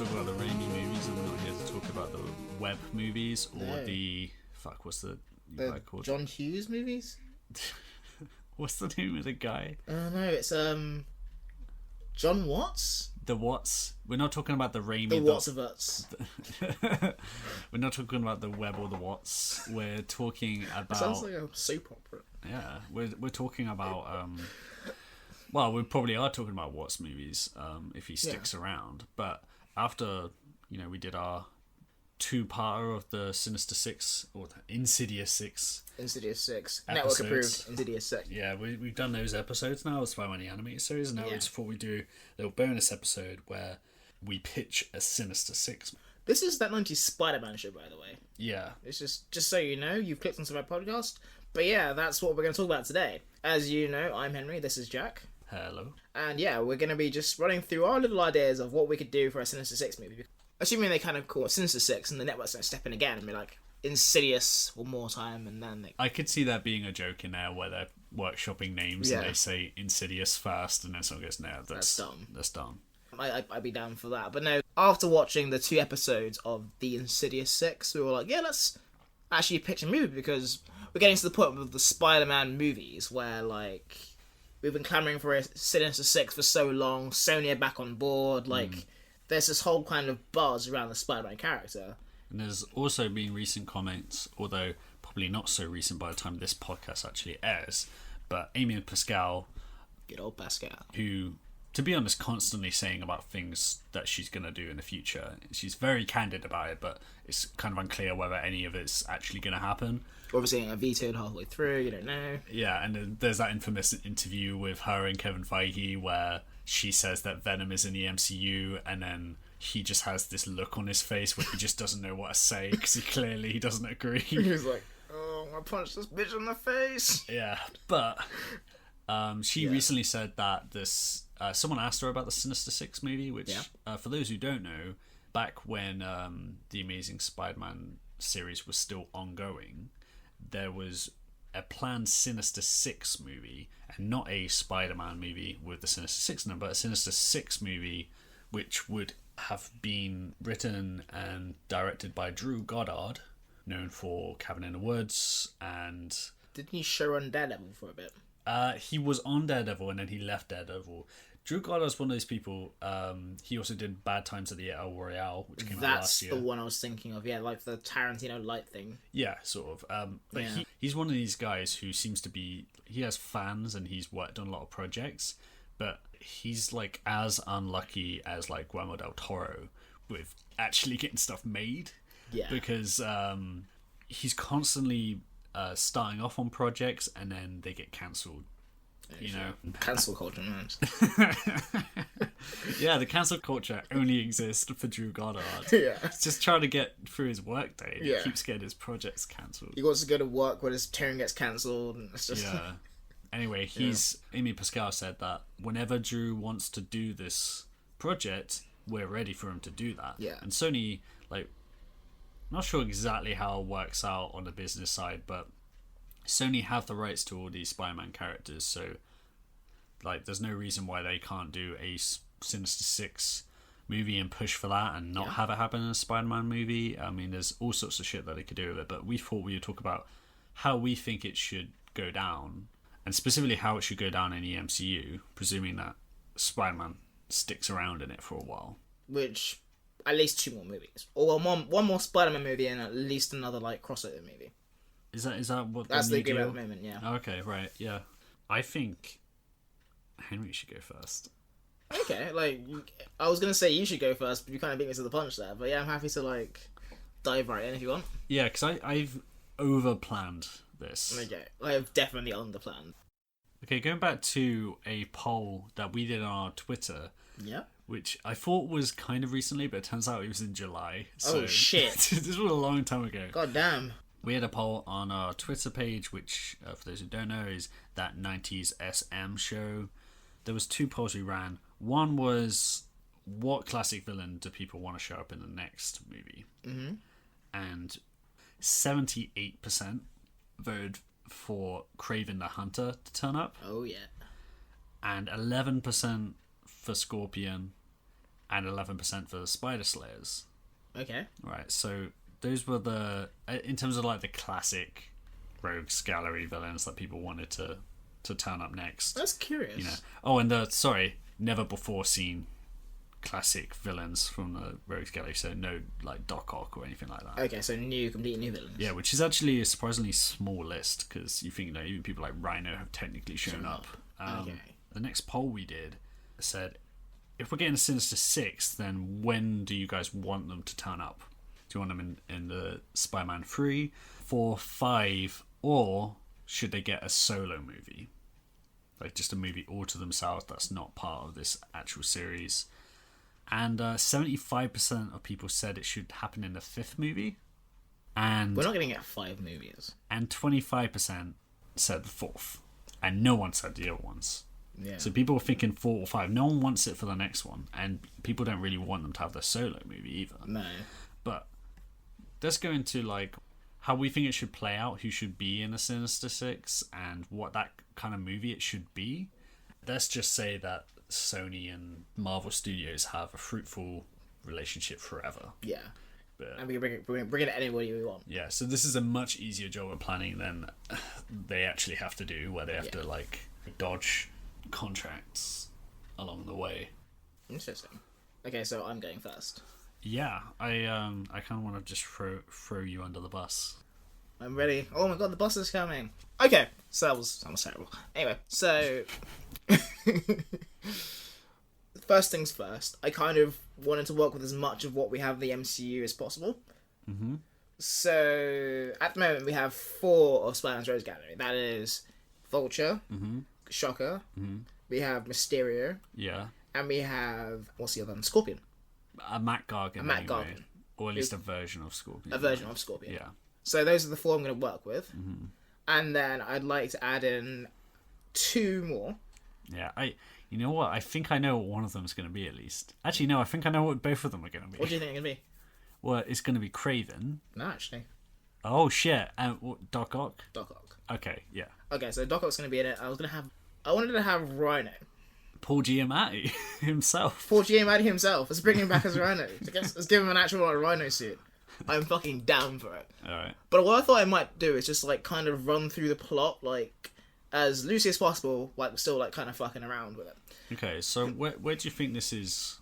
talk about the Raimi movies, and we're not here to talk about the web movies or the what's the guy called? John Hughes movies. What's the name of the guy? No, it's John Watts. The Watts. We're not talking about the Raimi. The Watts of Utts. We're not talking about the Web or the Watts. We're talking about. It sounds like a soap opera. Yeah, we're talking about. Well, we probably are talking about Watts movies if he sticks around. But after we did our two-parter of the Sinister Six or the Insidious Six. Insidious 6. Episodes. Network approved Insidious 6. Yeah, we've done those episodes now as Spider-Man the Animated Series, and now we just thought we'd do a little bonus episode where we pitch a Sinister Six. This is that 90s Spider-Man show, by the way. Yeah. It's just so you know, you've clicked onto my podcast. But yeah, that's what we're going to talk about today. As you know, I'm Henry, this is Jack. Hello. And yeah, we're going to be just running through our little ideas of what we could do for a Sinister Six movie. Assuming they kind of call it Sinister Six and the network's going to step in again and be like, Insidious one more time, and then I could see that being a joke in there where they're workshopping names and they say Insidious first, and then someone goes, "No, that's dumb. That's dumb." I'd be down for that. But no, after watching the 2 episodes of the Insidious 6, we were like, yeah, let's actually pitch a movie, because we're getting to the point with the Spider-Man movies where, like, we've been clamouring for a Sinister Six for so long, Sony are back on board, like, there's this whole kind of buzz around the Spider-Man character. And there's also been recent comments, although probably not so recent by the time this podcast actually airs, but Amy Pascal, good old Pascal, who, to be honest, constantly saying about things that she's going to do in the future. She's very candid about it, but it's kind of unclear whether any of it's actually going to happen. Obviously, getting vetoed halfway through, you don't know. Yeah, and then there's that infamous interview with her and Kevin Feige where she says that Venom is in the MCU, and then he just has this look on his face where he just doesn't know what to say because he doesn't agree. He's like, oh, I punched this bitch in the face. Yeah, but she recently said that this someone asked her about the Sinister Six movie, which for those who don't know, back when the Amazing Spider-Man series was still ongoing, there was a planned Sinister Six movie, and not a Spider-Man movie with the Sinister Six in it, but a Sinister Six movie which would have been written and directed by Drew Goddard, known for Cabin in the Woods, and... Didn't he show run Daredevil for a bit? He was on Daredevil, and then he left Daredevil. Drew Goddard's one of those people. He also did Bad Times at the El Royale, which came out last year. That's the one I was thinking of, yeah, like the Tarantino light thing. Yeah, sort of. But he's one of these guys who seems to be... He has fans, and he's worked on a lot of projects, but he's like as unlucky as like Guillermo del Toro with actually getting stuff made. Yeah. Because he's constantly starting off on projects and then they get cancelled. You know, cancel culture, man. Yeah, the cancel culture only exists for Drew Goddard. Yeah, he's just trying to get through his workday. Yeah, he keeps getting his projects cancelled. He wants to go to work when his turn gets cancelled, and it's just Anyway, Amy Pascal said that whenever Drew wants to do this project, we're ready for him to do that. Yeah. And Sony, like, not sure exactly how it works out on the business side, but Sony have the rights to all these Spider-Man characters, so like, there's no reason why they can't do a Sinister Six movie and push for that and not have it happen in a Spider-Man movie. I mean, there's all sorts of shit that they could do with it, but we thought we would talk about how we think it should go down, and specifically how it should go down in the MCU, presuming that Spider-Man sticks around in it for a while. Which, at least 2 more movies. Or one more Spider-Man movie and at least another, like, crossover movie. Is that what that's the deal? agreement at the moment, yeah. Okay, right, yeah. I think Henry should go first. Okay, like, I was going to say you should go first, but you kind of beat me to the punch there. But yeah, I'm happy to, like, dive right in if you want. Yeah, because I've over-planned this. Okay, I have definitely under-planned. Okay, going back to a poll that we did on our Twitter. Yeah. Which I thought was kind of recently, but it turns out it was in July. So oh, shit. This was a long time ago. God damn. We had a poll on our Twitter page, which, for those who don't know, is that 90s SM show. There was 2 polls we ran. One was, what classic villain do people want to show up in the next movie? Mm-hmm. And 78% voted for Kraven the Hunter to turn up. Oh, yeah. And 11% for Scorpion. and 11% for the Spider Slayers. Okay. Right, so those were in terms of like the classic Rogues Gallery villains that people wanted to turn up next. That's curious. You know. Oh, and never before seen classic villains from the Rogues Gallery, so no like Doc Ock or anything like that. Okay, so completely new villains. Yeah, which is actually a surprisingly small list, because you think, even people like Rhino have technically shown up. Okay. The next poll we did said, if we're getting a Sinister Six, then when do you guys want them to turn up? Do you want them in the Spider-Man 3, 4, 5, or should they get a solo movie? Like just a movie all to themselves that's not part of this actual series. And 75% of people said it should happen in the 5th movie. And we're not going to get 5 movies. And 25% said the 4th. And no one said the other ones. Yeah. So people were thinking 4 or 5. No one wants it for the next one. And people don't really want them to have their solo movie either. No. But let's go into like how we think it should play out, who should be in a Sinister Six, and what that kind of movie it should be. Let's just say that Sony and Marvel Studios have a fruitful relationship forever. Yeah. But, and we can bring it anybody we want. Yeah, so this is a much easier job of planning than they actually have to do, where they have to like dodge contracts along the way. Interesting. Okay, so I'm going first. Yeah, I kind of want to just throw you under the bus. I'm ready. Oh my god, the bus is coming. Okay, so that was terrible. Anyway, so first things first, I kind of wanted to work with as much of what we have in the MCU as possible. Mm-hmm. So at the moment we have 4 of Spider-Man's Rogues Gallery. That is Vulture, Shocker, we have Mysterio, and we have, what's the other one? Scorpion. A Matt Gargan. Gargan. Or at least a version of Scorpion. A version of Scorpion. Yeah. So those are the 4 I'm going to work with. And then I'd like to add in 2 more. Yeah, you know what? I think I know what one of them is going to be, at least. Actually, no, I think I know what both of them are going to be. What do you think it's going to be? Well, it's going to be Kraven. No, actually. Oh, shit. And Doc Ock? Doc Ock. Okay, yeah. Okay, so Doc Ock's going to be in it. I wanted to have Rhino. Paul Giamatti himself. Paul Giamatti himself. Let's bring him back as Rhino. Let's give him an actual Rhino suit. I'm fucking down for it. Alright. But what I thought I might do is just like kind of run through the plot like as loosely as possible, like still like kind of fucking around with it. Okay, so where do you think this is?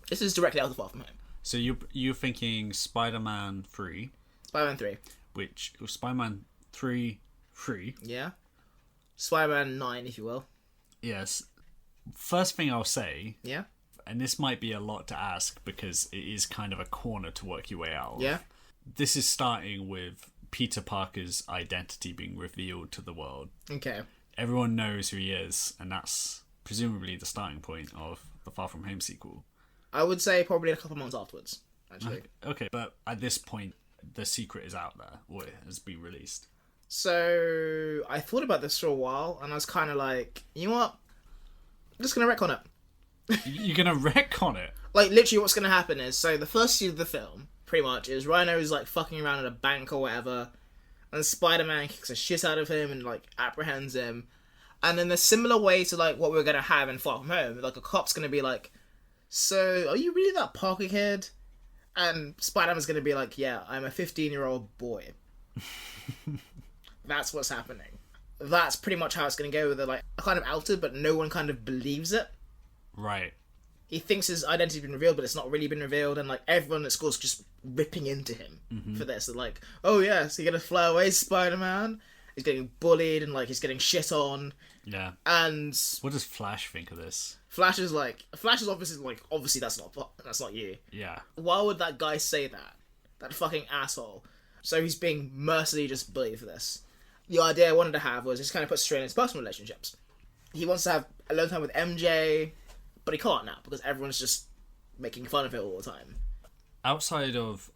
This is directly out of Far From Home. So you're thinking Spider-Man 3. Spider-Man 3. Which was Spider-Man 3. Yeah. Spider-Man 9, if you will. Yes. First thing I'll say. Yeah. And this might be a lot to ask because it is kind of a corner to work your way out of. Yeah. This is starting with Peter Parker's identity being revealed to the world. Okay. Everyone knows who he is, and that's presumably the starting point of the Far From Home sequel. I would say probably a couple months afterwards, actually. Okay, but at this point, the secret is out there, or it has been released. So, I thought about this for a while, and I was kind of like, you know what? I'm just going to retcon it. You're going to retcon it? Like, literally what's going to happen is, so the first scene of the film, pretty much, is Rhino is, like, fucking around in a bank or whatever, and Spider-Man kicks the shit out of him and, like, apprehends him. And in a similar way to, like, what we're going to have in Far From Home, like, a cop's going to be like, so, are you really that Parker kid? And Spider-Man's going to be like, yeah, I'm a 15-year-old boy. That's what's happening. That's pretty much how it's going to go. They're like, kind of outed, but no one kind of believes it. Right. He thinks his identity's been revealed, but it's not really been revealed, and like everyone at school's just ripping into him for this. They're like, oh yes, you're gonna fly away, Spider-Man. He's getting bullied and like he's getting shit on. Yeah. And what does Flash think of this? Flash is obviously that's not you. Yeah. Why would that guy say that? That fucking asshole. So he's being mercilessly just bullied for this. The idea I wanted to have was just kind of put strain in his personal relationships. He wants to have a long time with MJ, but he can't now because everyone's just making fun of it all the time. Outside of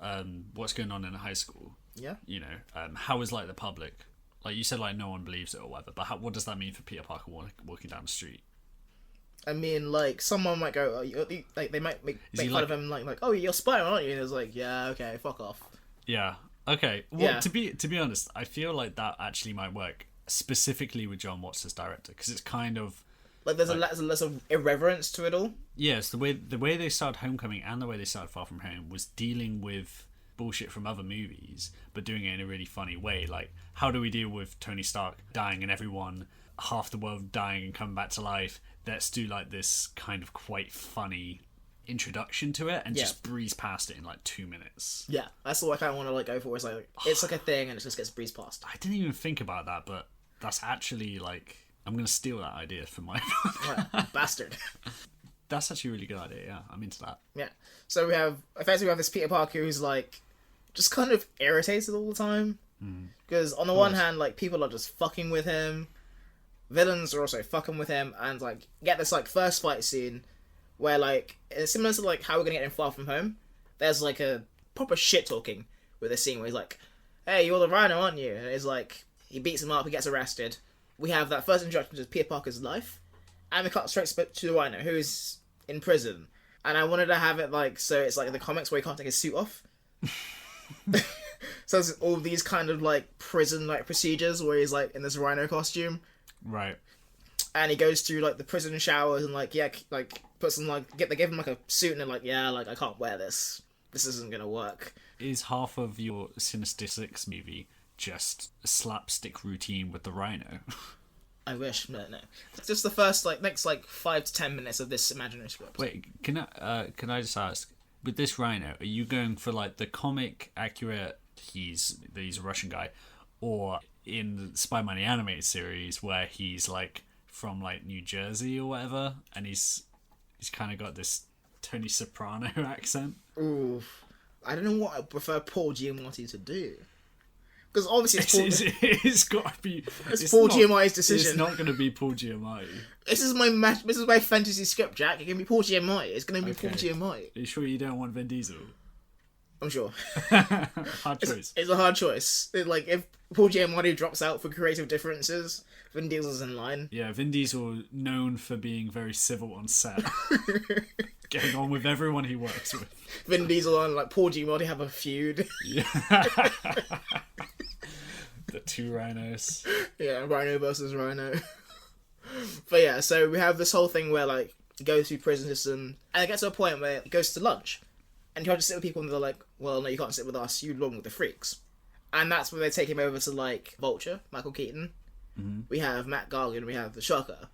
what's going on in a high school, yeah, you know, how is like the public? Like you said, like no one believes it or whatever. But what does that mean for Peter Parker walking down the street? I mean, like someone might go, like they might make fun of him, like, oh, you're Spider-Man, aren't you? And it's like, yeah, okay, fuck off. Yeah. Okay. Well, yeah. To be honest, I feel like that actually might work specifically with John Watts as director because it's kind of Like there's a less of irreverence to it all. Yes, the way they started Homecoming and the way they started Far From Home was dealing with bullshit from other movies, but doing it in a really funny way. Like, how do we deal with Tony Stark dying and everyone, half the world dying and coming back to life? Let's do like this kind of quite funny introduction to it and just breeze past it in like 2 minutes. Yeah, that's what I kind of want to like go for. It's like a thing and it just gets breezed past. I didn't even think about that, but that's actually like, I'm gonna steal that idea from my bastard. That's actually a really good idea. Yeah, I'm into that. Yeah. So we have this Peter Parker who's like just kind of irritated all the time because on the one hand, like people are just fucking with him, villains are also fucking with him, and like get this like first fight scene where like it's similar to like how we're gonna get in Far From Home. There's like a proper shit talking with a scene where he's like, "Hey, you're the Rhino, aren't you?" And it's like he beats him up, he gets arrested. We have that first introduction to Peter Parker's life, and we cut straight to the Rhino who's in prison. And I wanted to have it like so it's like in the comics where he can't take his suit off. So there's all these kind of like prison like procedures where he's like in this Rhino costume, right? And he goes through like the prison showers and like puts on like they give him like a suit and they're like I can't wear this. This isn't gonna work. Is half of your Sinister Six movie just a slapstick routine with the Rhino? I wish. No. It's just the first next 5 to 10 minutes of this imaginary script. Wait, can I just ask, with this Rhino, are you going for like the comic accurate? He's a Russian guy, or in the Spider-Man the animated series where he's like from like New Jersey or whatever, and he's kind of got this Tony Soprano accent? Ooh, I don't know what I prefer Paul Giamatti to do. Because obviously it's got to be... It's Paul Giamatti's decision. It's not going to be Paul Giamatti. This is my fantasy script, Jack. It's going to be Paul Giamatti. It's going to be Paul Giamatti. Are you sure you don't want Vin Diesel? I'm sure. Hard choice. It's a hard choice. If Paul Giamatti drops out for creative differences, Vin Diesel's in line. Yeah, Vin Diesel known for being very civil on set. Getting on with everyone he works with. Vin Diesel and Paul Giamatti have a feud. Yeah. The two rhinos. Yeah, Rhino versus Rhino. But yeah, so we have this whole thing where he goes through prison system and it gets to a point where he goes to lunch and you have to sit with people and they're like, well, no, you can't sit with us, you belong with the freaks. And that's when they take him over to Vulture, Michael Keaton. Mm-hmm. We have Matt Gargan, we have the Shocker.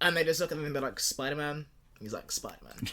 And they just look at him and they're like, Spider-Man? He's like, Spider-Man.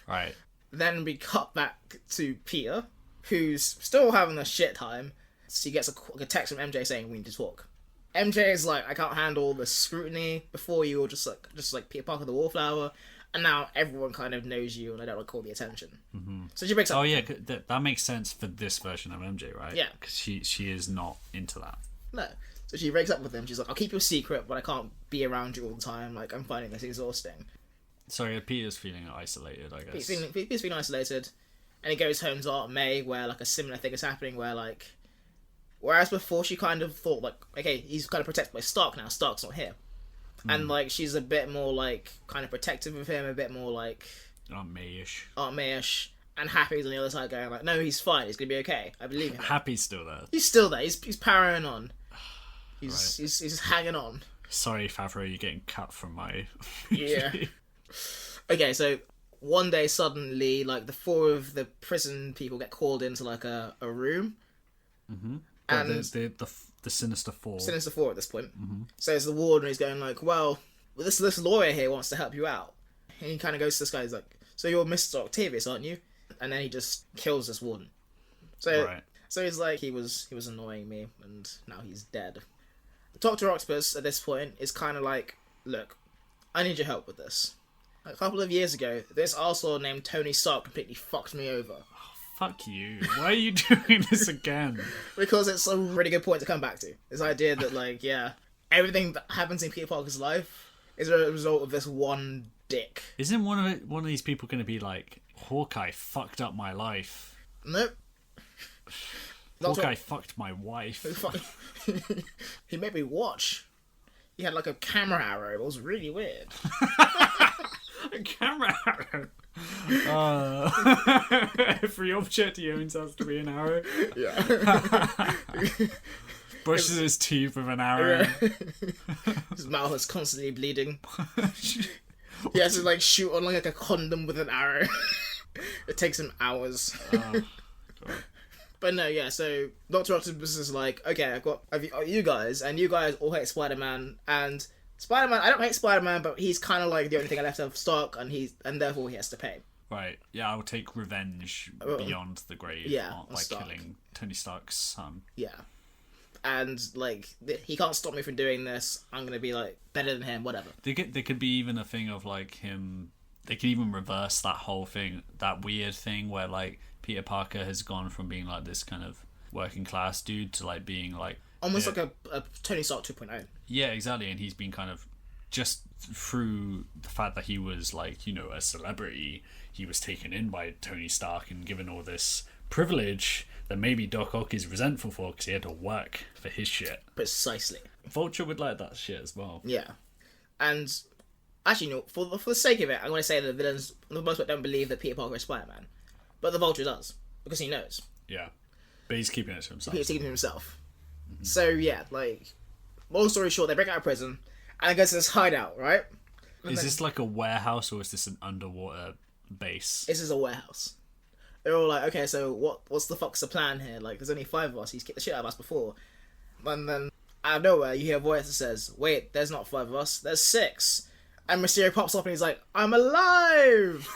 Right. Then we cut back to Peter, who's still having a shit time. So he gets a text from MJ saying, we need to talk. MJ is like, I can't handle the scrutiny. Before you were just like Peter Parker the Wallflower. And now everyone kind of knows you and I don't like all the attention. Mm-hmm. So she breaks up. Oh yeah, that makes sense for this version of MJ, right? Yeah. Because she is not into that. No. So she breaks up with him. She's like, I'll keep your secret, but I can't be around you all the time. I'm finding this exhausting. Sorry, Peter's feeling isolated, I guess. Peter's feeling isolated. And he goes home to Aunt May where a similar thing is happening where whereas before she kind of thought okay, he's kind of protected by Stark now. Stark's not here. Mm. And she's a bit more kind of protective of him, a bit more Aunt May-ish. Aunt May-ish. And Happy's on the other side going no, he's fine, he's gonna be okay. I believe him. Happy's still there. He's still there, he's powering on. He's right. he's hanging on. Sorry, Favreau, you're getting cut from my... Yeah. Okay, so one day suddenly, the four of the prison people get called into a room. Mm-hmm. And there's the Sinister Four. Sinister Four at this point. Mm-hmm. So it's the warden who's going well, this lawyer here wants to help you out. And he kind of goes to this guy, he's like, so you're Mr. Octavius, aren't you? And then he just kills this warden. So right. So he's like, he was annoying me, and now he's dead. Dr. Octopus at this point is kind of look, I need your help with this. A couple of years ago, this arsehole named Tony Stark completely fucked me over. Oh, fuck you. Why are you doing this again? Because it's a really good point to come back to. This idea that, everything that happens in Peter Parker's life is a result of this one dick. Isn't one of these people going to be Hawkeye fucked up my life? Nope. Hawkeye fucked my wife. He made me watch. He had a camera arrow. It was really weird. A camera arrow? Every object he owns has to be an arrow. Yeah. Brushes his teeth with an arrow. His mouth is constantly bleeding. He has to like shoot on like a condom with an arrow. It takes him hours. God. But no, yeah, so Dr. Octopus is like, okay, I've got you guys, and you guys all hate Spider-Man, and Spider-Man, I don't hate Spider-Man, but he's kind of like the only thing I left of stock, and therefore he has to pay. Right, yeah, I'll take revenge beyond the grave by killing Tony Stark's son. Yeah. And, like, he can't stop me from doing this, I'm gonna be, like, better than him, whatever. There could be even a thing of, like, him... They could even reverse that whole thing, that weird thing where, like, Peter Parker has gone from being, like, this kind of working class dude to, like, being, like... Almost like a Tony Stark 2.0. Yeah, exactly, and he's been kind of... Just through the fact that he was, like, you know, a celebrity, he was taken in by Tony Stark and given all this privilege that maybe Doc Ock is resentful for because he had to work for his shit. Precisely. Vulture would like that shit as well. Yeah. And... Actually, no, for the sake of it, I'm going to say that the villains, for the most part, don't believe that Peter Parker is Spider-Man. But the Vulture does, because he knows. Yeah. But he's keeping it to himself. He's keeping it to himself. Mm-hmm. So, yeah, like, long story short, they break out of prison, and they go to this hideout, right? Is this like a warehouse, or is this an underwater base? This is a warehouse. They're all like, okay, so what's the fuck's the plan here? Like, there's only 5 of us, he's kicked the shit out of us before. And then, out of nowhere, you hear a voice that says, wait, there's not 5 of us, there's 6. And Mysterio pops up and he's like, I'm alive!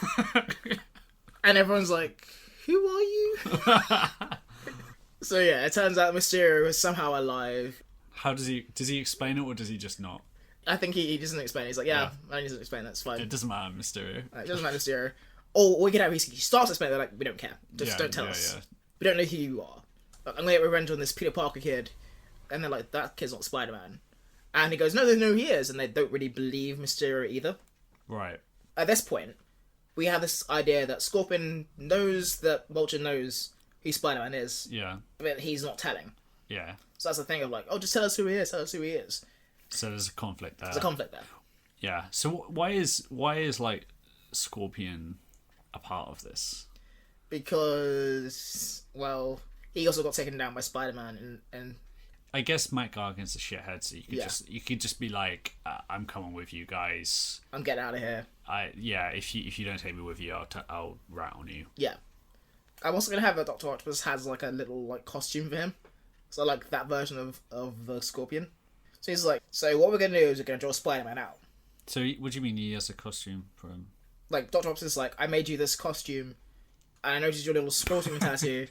And everyone's like, who are you? So yeah, it turns out Mysterio is somehow alive. How does he explain it, or does he just not? I think he doesn't explain it. He's like, yeah. I doesn't explain it, that's fine. It doesn't matter, Mysterio. It doesn't matter, Mysterio. Or we get out, he starts explaining, they're like, we don't care. Just don't tell us. Yeah. We don't know who you are. Like, I'm gonna get revenge on this Peter Parker kid. And they're like, that kid's not Spider-Man. And he goes, no, he is. And they don't really believe Mysterio either. Right. At this point, we have this idea that Scorpion knows that Vulture knows who Spider-Man is. Yeah. But he's not telling. Yeah. So that's the thing of like, oh, just tell us who he is, So there's a conflict there. There's a conflict there. Yeah. So why is like Scorpion a part of this? Because, well, he also got taken down by Spider-Man and I guess Matt Gargan's a shithead, so you could just be like, I'm coming with you guys. I'm getting out of here. If you don't take me with you, I'll rat on you. Yeah. I'm also gonna have a Dr. Octopus has like a little like costume for him, so like that version of the Scorpion. So he's like, so what we're gonna do is we're gonna draw Spider-Man out. So what do you mean he has a costume for him? Like Dr. Octopus is like, I made you this costume, and I noticed your little Scorpion tattoo.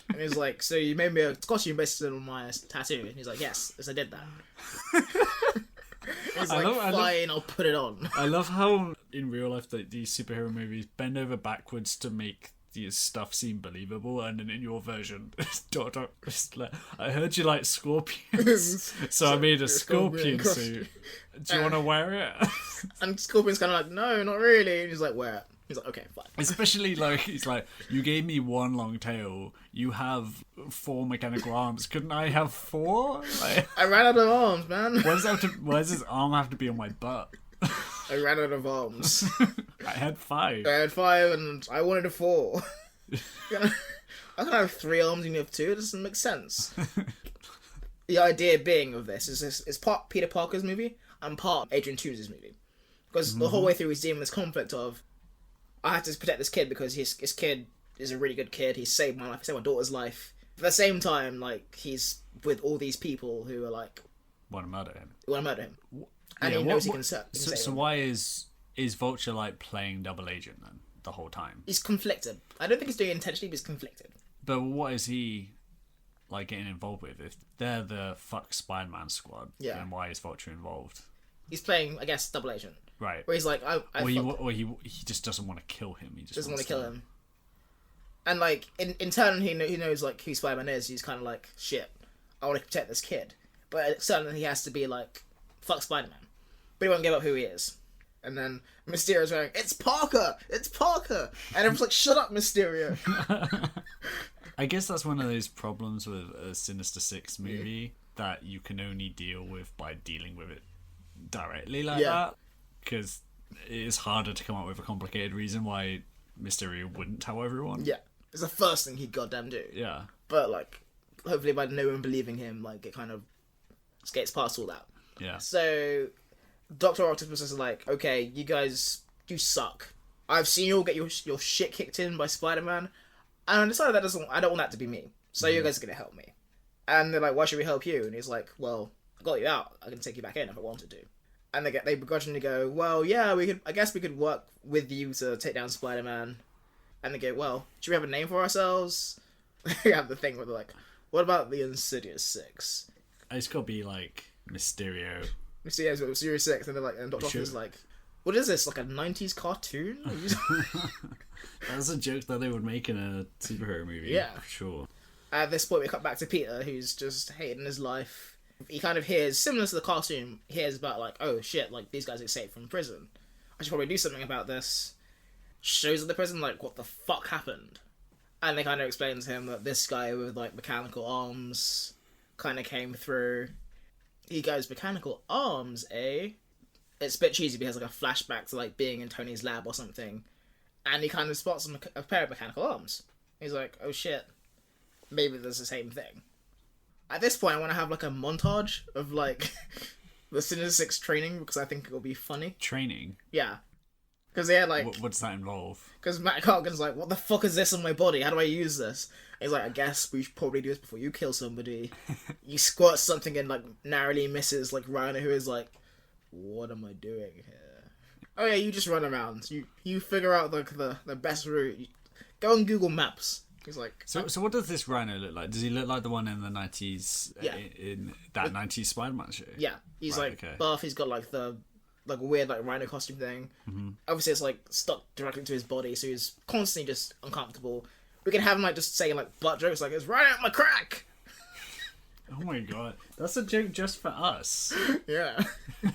And he's like, so you made me a costume based on my tattoo? And he's like, yes, I did that. He's like, fine, I'll put it on. I love how, in real life, these superhero movies bend over backwards to make these stuff seem believable, and then in your version, I heard you like scorpions, so I made a scorpion suit. Do you want to wear it? And Scorpion's kind of like, no, not really. And he's like, wear it. He's like, okay, fine. Especially, like, he's like, you gave me 1 long tail. You have 4 mechanical arms. Couldn't I have 4? Like, I ran out of arms, man. Why does his arm have to be on my butt? I ran out of arms. I had 5. I had 5 and I wanted a 4. I can have 3 arms and you have 2. It doesn't make sense. The idea being of this is part Peter Parker's movie and part Adrian Tooze's movie. Because the whole way through he's dealing with this conflict of, I have to protect this kid because his kid is a really good kid. He saved my life. He saved my daughter's life. But at the same time, like, he's with all these people who are like... Want to murder him. And he knows he can save So him. why is Vulture, like, playing double agent then, the whole time? He's conflicted. I don't think he's doing it intentionally, but he's conflicted. But what is he, like, getting involved with? If they're the fuck Spider-Man squad, then why is Vulture involved? He's playing, I guess, double agent. Right. Where he's like, he just doesn't want to kill him. He just doesn't want to kill him. And, like, in turn, he knows, like, who Spider-Man is. He's kind of like, shit, I want to protect this kid. But certainly he has to be like, fuck Spider-Man. But he won't give up who he is. And then Mysterio's going, it's Parker! It's Parker! And everyone's like, shut up, Mysterio! I guess that's one of those problems with a Sinister Six movie that you can only deal with by dealing with it directly like that. Because it is harder to come up with a complicated reason why Mysterio wouldn't tell everyone. Yeah. It's the first thing he'd goddamn do. Yeah. But, like, hopefully by no one believing him, like, it kind of skates past all that. Yeah. So, Dr. Octopus is like, okay, you guys, you suck. I've seen you all get your shit kicked in by Spider-Man, and I decided I don't want that to be me. So you guys are going to help me. And they're like, why should we help you? And he's like, well, I got you out. I can take you back in if I wanted to. And they begrudgingly go, well, yeah, I guess we could work with you to take down Spider-Man. And they go, well, should we have a name for ourselves? They have the thing where they're like, what about the Insidious Six? It's got to be like Mysterio. Mysterio 6, and they're like, and Dr. Octopus is like, what is this, like a 90s cartoon? That's a joke that they would make in a superhero movie. Yeah. For sure. At this point, we cut back to Peter, who's just hating his life. He kind of hears, similar to the cartoon, hears about, like, oh shit, like, these guys escaped from prison. I should probably do something about this. Shows at the prison, like, what the fuck happened? And they kind of explain to him that this guy with, like, mechanical arms kind of came through. He goes, mechanical arms, eh? It's a bit cheesy because, like, a flashback to, like, being in Tony's lab or something. And he kind of spots a pair of mechanical arms. He's like, oh shit, maybe there's the same thing. At this point, I want to have, like, a montage of, like, the Sinister Six training, because I think it'll be funny. Training? Yeah. Because they had, like... What does that involve? Because Matt Cargan's like, what the fuck is this on my body? How do I use this? And he's like, I guess we should probably do this before you kill somebody. You squirt something and, like, narrowly misses, like, Rhino, who is like, what am I doing here? Oh yeah, you just run around. You figure out, like, the best route. Go on Google Maps. He's like... So what does this Rhino look like? Does he look like the one in the 90s, Yeah. in that 90s Spider-Man show? Yeah. He's, right, like, okay. Buff. He's got, like, the... like a weird, like, rhino costume thing. Mm-hmm. Obviously, it's, like, stuck directly to his body, so he's constantly just uncomfortable. We can have him, like, just saying, like, butt jokes, like, it's right out my crack! Oh my god. That's a joke just for us. Yeah.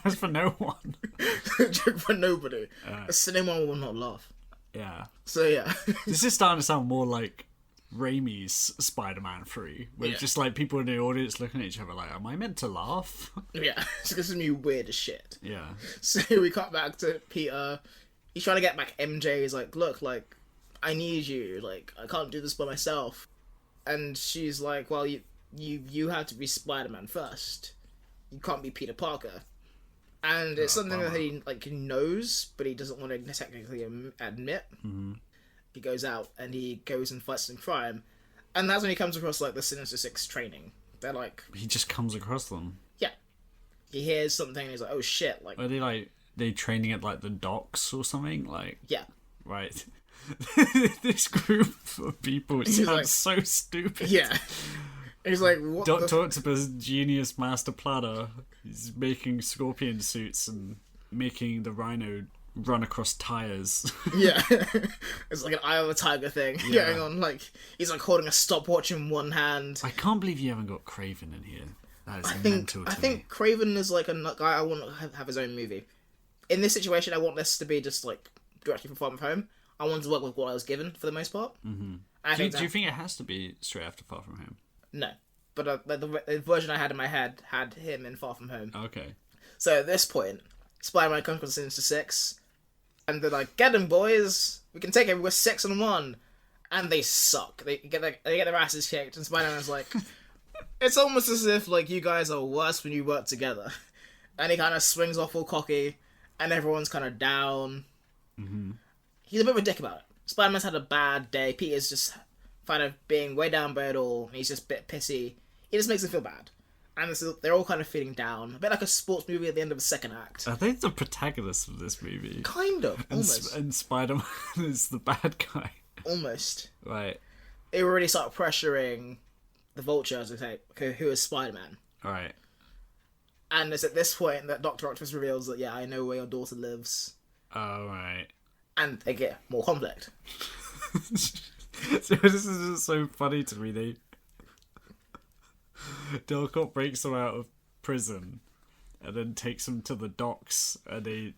That's for no one. A joke for nobody. A cinema will not laugh. Yeah. So, yeah. This is starting to sound more like Raimi's Spider-Man 3, where it's just, like, people in the audience looking at each other like, am I meant to laugh? Yeah. It's going to be weird as shit. Yeah. So we cut back to Peter. He's trying to get back MJ. He's like, look, like, I need you. Like, I can't do this by myself. And she's like, well, you have to be Spider-Man first. You can't be Peter Parker. And it's something that he, like, knows, but he doesn't want to technically admit. Mm-hmm. He goes out and he goes and fights some crime. And that's when he comes across, like, the Sinister Six training. They're like... He just comes across them. Yeah. He hears something and he's like, oh shit. Like, are they, like, they training at, like, the docks or something? Like... Yeah. Right. This group of people sounds like, so stupid. Yeah. He's like, what Dr. Octopus, genius master planner. He's making scorpion suits and making the Rhino run across tires. Yeah. It's like an Eye of the Tiger thing going on. Like, he's like holding a stopwatch in one hand. I can't believe you haven't got Craven in here. That is mental to me. I think Craven is like a guy I want to have his own movie. In this situation, I want this to be just like directly from Far From Home. I wanted to work with what I was given for the most part. Mm-hmm. Do you think it has to be straight after Far From Home? No. But the version I had in my head had him in Far From Home. Okay. So at this point, Spider-Man comes with Sinister Six, and they're like, get them, boys! We can take it, we're 6-1! And they suck. They get their asses kicked, and Spider-Man's like, it's almost as if, like, you guys are worse when you work together. And he kind of swings off all cocky, and everyone's kind of down. Mm-hmm. He's a bit of a dick about it. Spider-Man's had a bad day. Peter's just kind of being way down by it all, and he's just a bit pissy. He just makes him feel bad. And they're all kind of feeling down. A bit like a sports movie at the end of the second act. Are they the protagonists of this movie? Kind of, almost. And Spider-Man is the bad guy. Almost. Right. They already start pressuring the Vulture, as I say, who is Spider-Man. Right. And it's at this point that Dr. Octopus reveals that, yeah, I know where your daughter lives. Oh, right. And they get more conflict. So this is just so funny to me. Delcott breaks them out of prison and then takes them to the docks and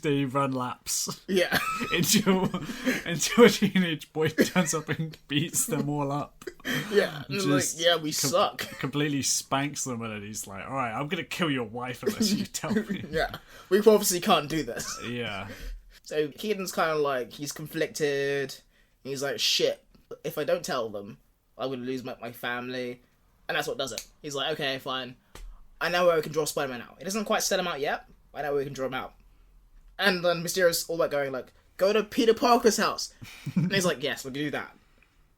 they run laps. Yeah. until a teenage boy turns up and beats them all up. Yeah. And like, yeah, we suck. Completely spanks them and then he's like, alright, I'm gonna kill your wife unless you tell me. Yeah. We obviously can't do this. Yeah. So Keaton's kind of like, he's conflicted. He's like, shit, if I don't tell them, I'm going to lose my family. And that's what does it. He's like, okay, fine. I know where we can draw Spider-Man out. It doesn't quite set him out yet. I know where we can draw him out. And then Mysterio's all like going like, go to Peter Parker's house. And he's like, yes, we'll do that.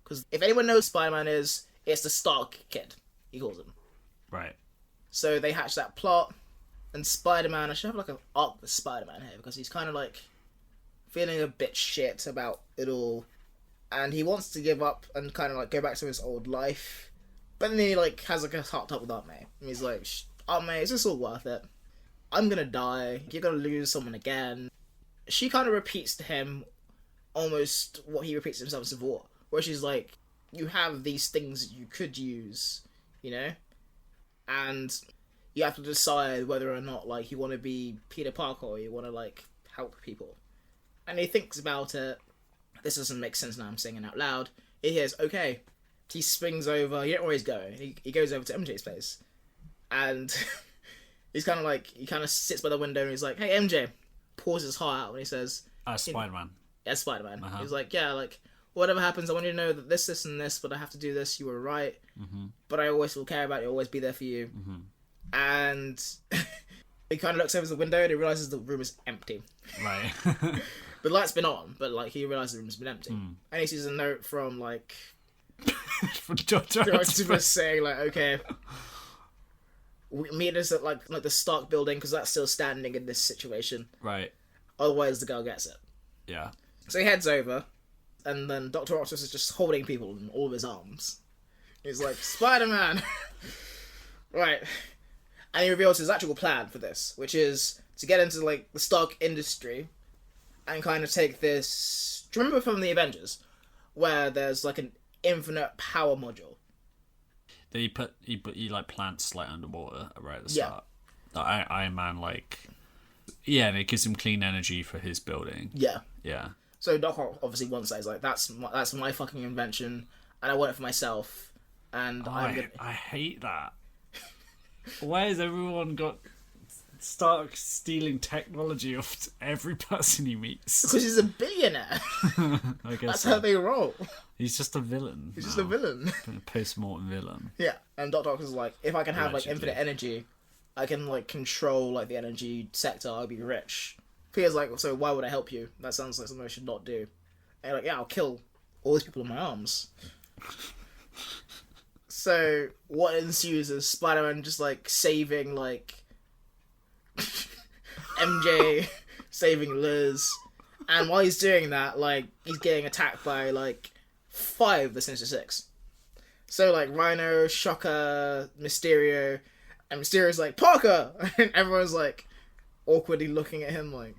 Because if anyone knows Spider-Man is, it's the Stark kid, he calls him. Right. So they hatch that plot. And Spider-Man, I should have like an arc with Spider-Man here. Because he's kind of like feeling a bit shit about it all. And he wants to give up and kind of like go back to his old life. But then he like has like a heart talk with Aunt May. And he's like, Aunt May, is this all worth it? I'm gonna die. You're gonna lose someone again. She kind of repeats to him almost what he repeats to himself in Civil War. Where she's like, you have these things you could use, you know? And you have to decide whether or not like you want to be Peter Parker or you want to like help people. And he thinks about it. This doesn't make sense now, I'm saying it out loud. He hears, okay. He swings over. He don't know where he's going. He goes over to MJ's place, and he's kind of like he kind of sits by the window and he's like, "Hey MJ," pours his heart out and he says, "Spider-Man." Yeah, Spider-Man. Uh-huh. He's like, "Yeah, like whatever happens, I want you to know that this, and this, but I have to do this. You were right, but I always will care about you. Always be there for you." And he kind of looks over the window and he realizes the room is empty. Right. The light's been on, but like he realizes the room's been empty, and he sees a note from like. From Dr. Octopus saying like, okay, meet us at like the Stark building because that's still standing in this situation. Right. Otherwise, the girl gets it. Yeah. So he heads over, and then Dr. Octopus is just holding people in all of his arms. He's like, Spider-Man! Right. And he reveals his actual plan for this, which is to get into like the Stark industry and kind of take this. Do you remember from the Avengers where there's like an infinite power module? He like plants like underwater right at the start. Like, Iron Man and it gives him clean energy for his building. Yeah. So Doc Ock obviously wants that. He's like, that's my fucking invention, and I want it for myself. And I hate that. Why has everyone got Stark stealing technology off every person he meets? Because he's a billionaire. I guess that's how they roll. He's just a villain. He's just a villain. A post-mortem villain. Yeah, and Dr. Octopus is like, if I can have like infinite energy, I can like control like the energy sector. I'll be rich. Peter's like, so why would I help you? That sounds like something I should not do. And you're like, yeah, I'll kill all these people in my arms. So what ensues is Spider-Man just like saving like MJ, saving Liz, and while he's doing that, like he's getting attacked by like 5 of the Sinister Six. So like Rhino, Shocker, Mysterio, and Mysterio's like, Parker! And everyone's like awkwardly looking at him like,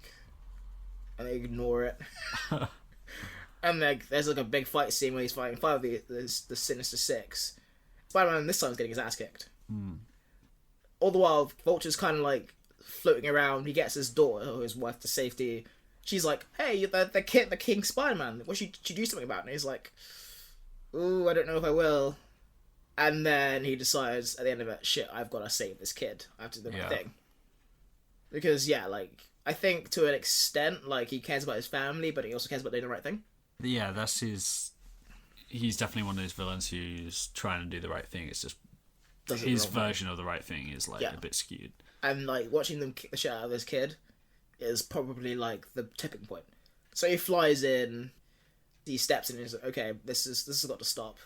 and they ignore it. And like there's like a big fight scene where he's fighting 5 of the Sinister Six. Spider-Man this time is getting his ass kicked. All the while, Vulture's kind of like floating around. He gets his daughter, or his wife, to safety. She's like, "Hey, the King Spider-Man. What should you do something about?" And he's like, "Ooh, I don't know if I will." And then he decides at the end of it, "Shit, I've got to save this kid. I have to do the right thing." Because like I think to an extent, like he cares about his family, but he also cares about doing the right thing. Yeah, that's his. He's definitely one of those villains who's trying to do the right thing. It's just his version of the right thing is like a bit skewed. And like watching them kick the shit out of this kid is probably like the tipping point. So he flies in, he steps in, and he's like, "Okay, this has got to stop."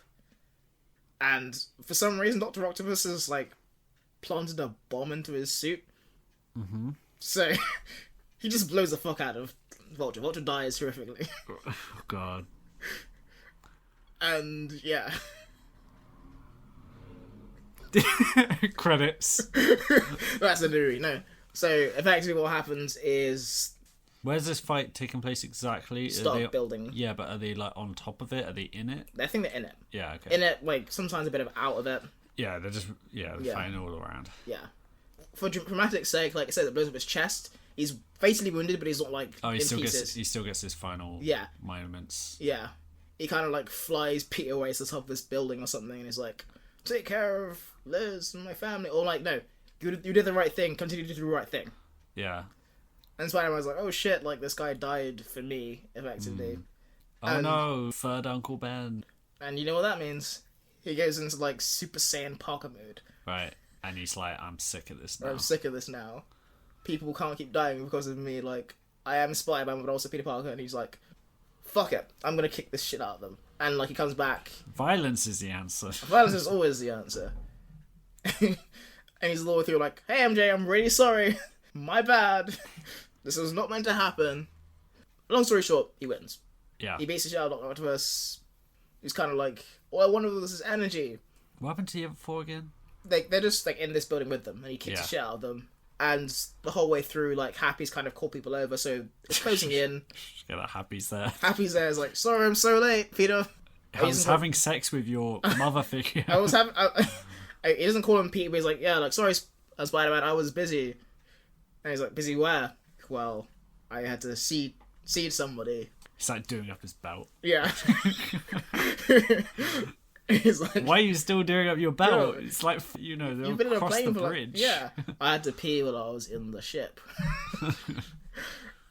And for some reason, Dr. Octopus has like planted a bomb into his suit. Mm-hmm. So he just blows the fuck out of Vulture. Vulture dies horrifically. Oh god. And yeah. Credits. That's the movie. No. So effectively, what happens is. Where's this fight taking place exactly? Stark building. Yeah, but are they like on top of it? Are they in it? I think they're in it. Yeah, okay. In it, like sometimes a bit of out of it. Yeah, they're fighting all around. Yeah. For dramatic sake, like I said, it blows up his chest. He's fatally wounded, but he's not like he in pieces. He still gets his final moments. Yeah. He kind of like flies Peter away to the top of this building or something, and he's like, "Take care of Liz and my family." Or like, "No, you did the right thing. Continue to do the right thing." Yeah. And Spider-Man's like, "Oh shit! Like this guy died for me, effectively." Oh no, third Uncle Ben. And you know what that means? he goes into like Super Saiyan Parker mode. Right. And he's like, I'm sick of this now. I'm sick of this now. People can't keep dying because of me. Like, I am Spider-Man, but also Peter Parker. And he's like, fuck it. I'm going to kick this shit out of them. And, like, he comes back. Violence is the answer. Violence is always the answer. And he's all the way through like, hey, MJ, I'm really sorry. My bad. This was not meant to happen. Long story short, he wins. Yeah. He beats the shit out of Dr. Octopus. He's kind of like, all I wanted was his energy. What happened to the other four again? They're just, like, in this building with them. And he kicks the shit out of them. And the whole way through, like, Happy's kind of called people over, so it's closing in. Get that Happy's there. Happy's there is like, sorry, I'm so late, Peter. I was having sex with your mother figure. He doesn't call him Peter, but he's like, yeah, like, sorry, Spider-Man, I was busy. And he's like, busy where? Well, I had to seed somebody. He's like doing up his belt. Yeah. He's like, why are you still doing up your belt? Bro, it's like, you know, they'll you've been in a cross plane the for bridge. Like, yeah. I had to pee while I was in the ship.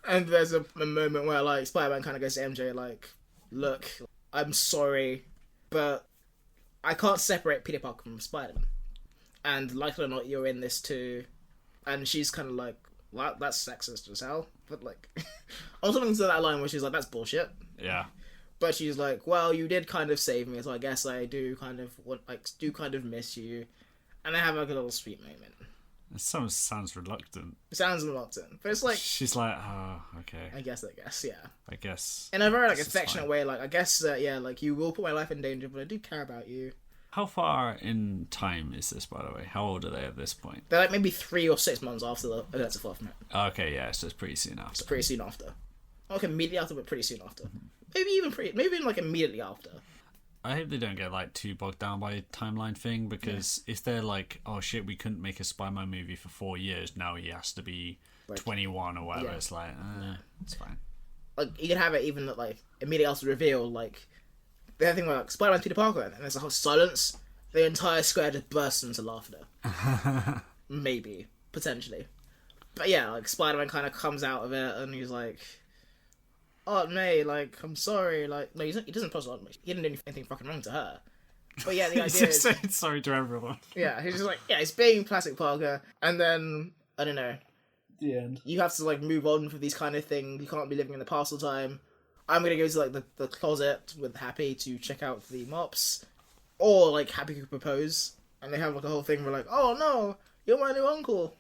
And there's a moment where, like, Spider-Man kind of goes to MJ, like, look, I'm sorry, but I can't separate Peter Parker from Spider-Man. And like it or not, you're in this too. And she's kind of like, well, that's sexist as hell. But, like, I was something to that line where she's like, that's bullshit. Yeah. But she's like, well, you did kind of save me, so I guess I do kind of miss you. And they have like a little sweet moment. It sounds reluctant. It sounds reluctant, but it's like, she's like, oh, okay. I guess, yeah. I guess. In a very like affectionate way, like, I guess, yeah, like, you will put my life in danger, but I do care about you. How far in time is this, by the way? How old are they at this point? They're like maybe 3 or 6 months after the events of Far From Home. Okay, yeah, so it's pretty soon after. It's pretty soon after. Not like immediately after, but pretty soon after. Maybe even like immediately after. I hope they don't get like too bogged down by a timeline thing, because if they're like, oh shit, we couldn't make a Spider-Man movie for 4 years, now he has to be like 21 or whatever. Yeah. It's like, it's fine. Like, you can have it even that, like, immediately after the reveal, like, the other thing where, like, Spider-Man's Peter Parker, and there's a whole silence, the entire square just bursts into laughter. Maybe. Potentially. But yeah, like, Spider-Man kind of comes out of it, and he's like, Aunt May, like, I'm sorry, like, no, he doesn't cross Aunt May. He didn't do anything fucking wrong to her. But yeah, the idea is... saying sorry to everyone. Yeah, he's just like, yeah, he's being Plastic Parker, and then, I don't know. The end. You have to, like, move on for these kind of things. You can't be living in the past all the time. I'm gonna go to, like, the closet with Happy to check out the mops. Or, like, Happy could propose. And they have, like, a whole thing where, like, oh, no, you're my new uncle.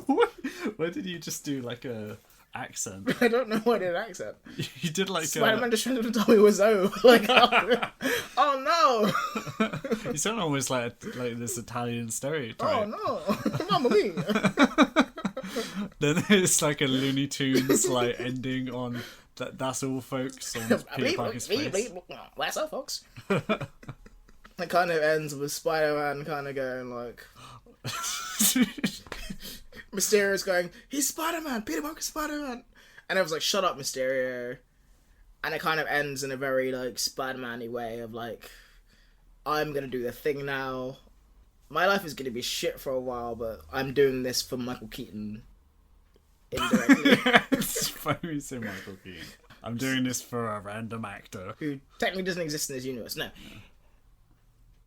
What? Why did you just do, like, a accent? I don't know why I did an accent. You did, like, Spider-Man just tried to tell me it was over. Like, oh, no! You sound almost like this Italian stereotype. Oh, no! Mamma mia! Then it's like a Looney Tunes, like, ending on... That's all, folks. On Peter Parker's face. That's all, folks. It kind of ends with Spider-Man kind of going like... Mysterio's going, he's Spider-Man! Peter Parker's Spider-Man! And I was like, shut up, Mysterio. And it kind of ends in a very, like, Spider-Man-y way of like, I'm gonna do the thing now. My life is gonna be shit for a while, but I'm doing this for Michael Keaton. Indirectly. It's funny say Michael Keaton. I'm doing this for a random actor who technically doesn't exist in this universe. No.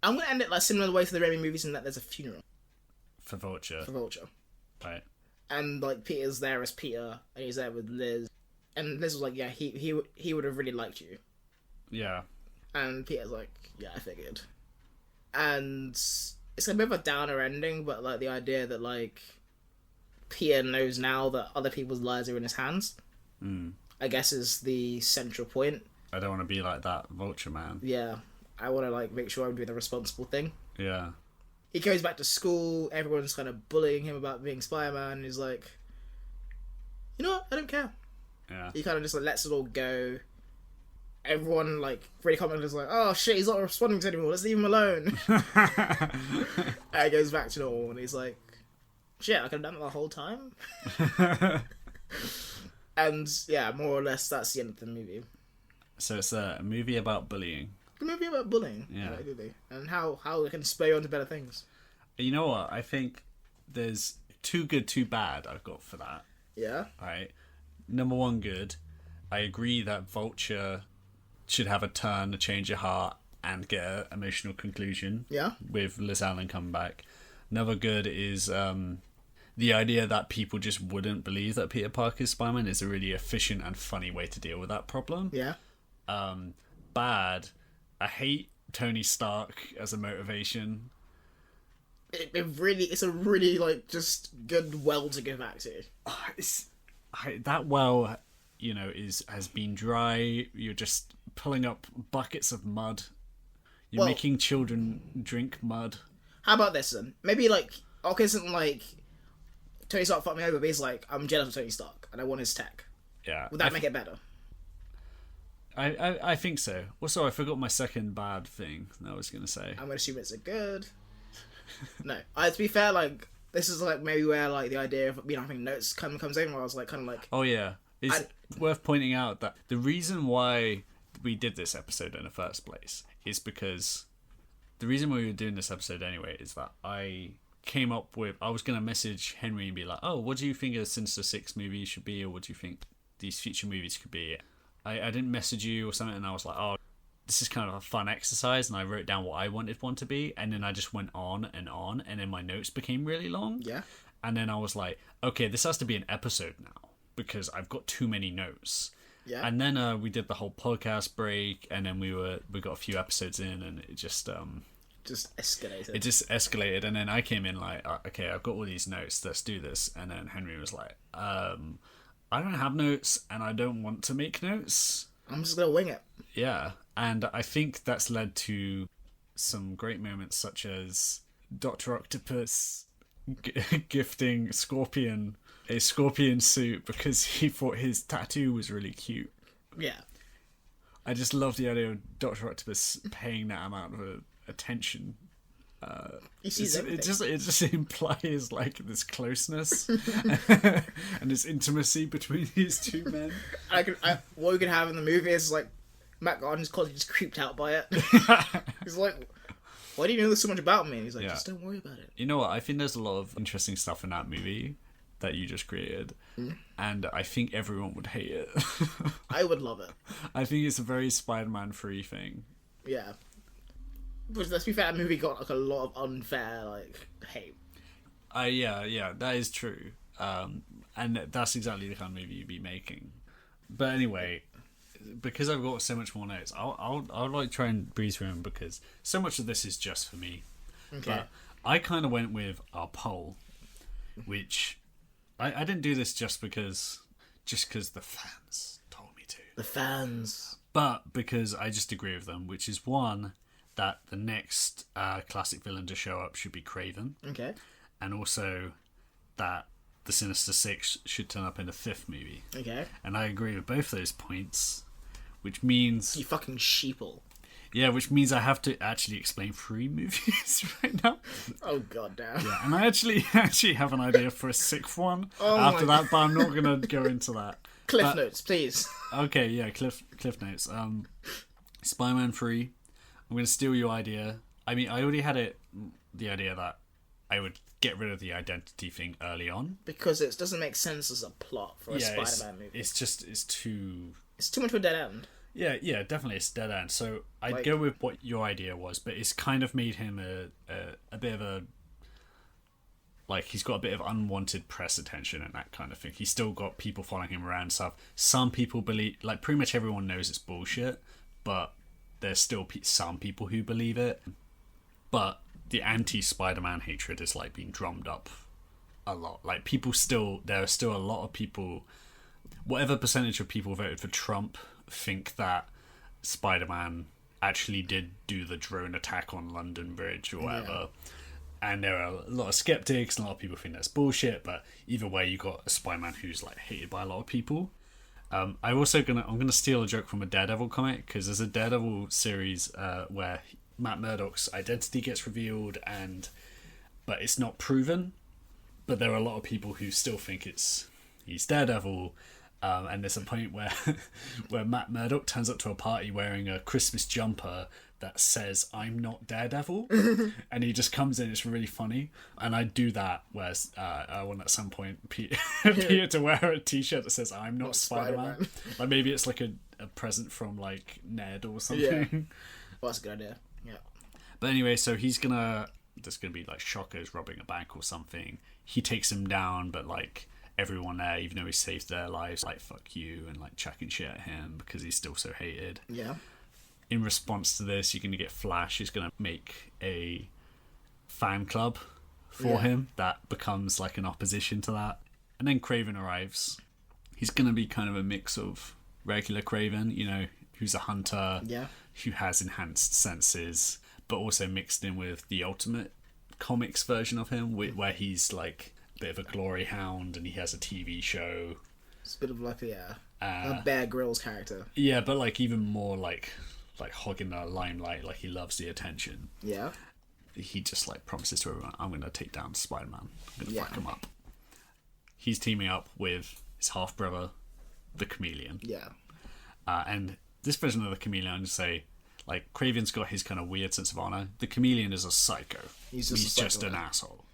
I'm gonna end it like similar way to the Raimi movies in that there's a funeral. For Vulture. Right. And like Peter's there as Peter and he's there with Liz. And Liz was like, yeah, he would have really liked you. Yeah. And Peter's like, yeah, I figured. And it's a bit of a downer ending, but like the idea that like Peter knows now that other people's lives are in his hands, I guess is the central point. I don't want to be like that Vulture man. Yeah. I want to like make sure I'm doing the responsible thing. Yeah. He goes back to school, everyone's kind of bullying him about being Spider-Man, and he's like, you know what, I don't care. Yeah. He kind of just like lets it all go. Everyone like really commented is like, oh shit, he's not responding to anymore, let's leave him alone. And he goes back to normal, and he's like, shit, I could have done it the whole time. And yeah, more or less that's the end of the movie. So it's a movie about bullying. A movie about bullying, yeah, and how it can spur you on to better things. You know what? I think there's too good, too bad. I've got for that. Yeah. Right. Number one, good. I agree that Vulture should have a turn, a change of heart, and get an emotional conclusion. Yeah. With Liz Allen coming back. Another good is the idea that people just wouldn't believe that Peter Parker's Spider-Man is a really efficient and funny way to deal with that problem. Yeah. Bad. I hate Tony Stark as a motivation. It's a really like just good well to go back to. That well, has been dry. You're just pulling up buckets of mud. You're making children drink mud. How about this then? Maybe like isn't like Tony Stark fucked me over, but he's like, I'm jealous of Tony Stark and I want his tech. Yeah. Would that make it better? I think so. Well, sorry, I forgot my second bad thing that I was going to say. I'm going to assume it's a good. No. To be fair, like, this is like maybe where like the idea of having notes comes in, where I was like, kind of like... Oh, yeah. It's worth pointing out that the reason why we did this episode in the first place is because the reason why we were doing this episode anyway is that I came up with... I was going to message Henry and be like, oh, what do you think a Sinister Six movie should be, or what do you think these future movies could be? I didn't message you or something, and I was like, oh, this is kind of a fun exercise, and I wrote down what I wanted one to be, and then I just went on, and then my notes became really long. Yeah. And then I was like, okay, this has to be an episode now, because I've got too many notes. Yeah. And then we did the whole podcast break, and then we got a few episodes in, and it just escalated. It just escalated, and then I came in like, okay, I've got all these notes, let's do this. And then Henry was like, I don't have notes, and I don't want to make notes. I'm just gonna wing it. Yeah, and I think that's led to some great moments, such as Dr. Octopus gifting Scorpion a scorpion suit because he thought his tattoo was really cute. Yeah. I just love the idea of Dr. Octopus paying that amount of attention. He sees everything. It just implies like this closeness and this intimacy between these two men. What we could have in the movie is like Matt Gardner's constantly just creeped out by it. He's like, why do you know so much about me? And he's like, just don't worry about it. You know what? I think there's a lot of interesting stuff in that movie that you just created, and I think everyone would hate it. I would love it. I think it's a very Spider-Man free thing. Yeah. But let's be fair, that movie got like a lot of unfair like hate. Yeah, that is true. And that's exactly the kind of movie you'd be making. But anyway, because I've got so much more notes, I'll like try and breeze through them because so much of this is just for me. Okay. But I kind of went with our poll, which I didn't do this just because the fans told me to. The fans. But because I just agree with them, which is one, that the next classic villain to show up should be Kraven. Okay. And also that the Sinister Six should turn up in the fifth movie. Okay. And I agree with both those points, which means... You fucking sheeple. Yeah, which means I have to actually explain 3 movies right now. Oh, god damn. Yeah, and I actually have an idea for a 6th one after that, but I'm not going to go into that. Cliff notes, please. Okay, yeah, cliff notes. Spider-Man 3. I'm going to steal your idea. I mean, I already had the idea that I would get rid of the identity thing early on. Because it doesn't make sense as a plot for a Spider-Man movie. It's too... It's too much of a dead end. Yeah, definitely it's dead end. So I'd go with what your idea was, but it's kind of made him a bit of a... Like, he's got a bit of unwanted press attention and that kind of thing. He's still got people following him around and stuff. Some people believe... Like, pretty much everyone knows it's bullshit, but there's still some people who believe it. But the anti-Spider-Man hatred is, like, being drummed up a lot. Like, there are still a lot of people... Whatever percentage of people voted for Trump think that Spider-Man actually did do the drone attack on London Bridge or whatever. Yeah. And there are a lot of skeptics and a lot of people think that's bullshit, but either way you got a Spider-Man who's like hated by a lot of people. I'm gonna steal a joke from a Daredevil comic, because there's a Daredevil series where Matt Murdock's identity gets revealed but it's not proven, but there are a lot of people who still think he's Daredevil. And there's a point where Matt Murdock turns up to a party wearing a Christmas jumper that says, "I'm not Daredevil," and he just comes in. It's really funny, and I do that. Whereas I want at some point Peter to wear a T-shirt that says, "I'm not Spider-Man." Like maybe it's like a present from like Ned or something. Well, that's a good idea. Yeah. But anyway, so there's gonna be like shockers robbing a bank or something. He takes him down, but like everyone there, even though he saves their lives, like fuck you and like chucking shit at him because he's still so hated. Yeah. In response to this, you're gonna get Flash. He's gonna make a fan club for him that becomes like an opposition to that. And then Kraven arrives. He's gonna be kind of a mix of regular Kraven, you know, who's a hunter, who has enhanced senses, but also mixed in with the Ultimate Comics version of him, where he's like a bit of a glory hound and he has a TV show. It's a bit of like a Bear Grylls character. Yeah, but like even more like hogging the limelight, like he loves the attention. Yeah. He just like promises to everyone, I'm going to take down Spider-Man. I'm going to fuck him up. He's teaming up with his half-brother, the Chameleon. Yeah. And this version of the Chameleon, I'm just say, like, Kraven's got his kind of weird sense of honor. The Chameleon is a psycho. He's just an asshole.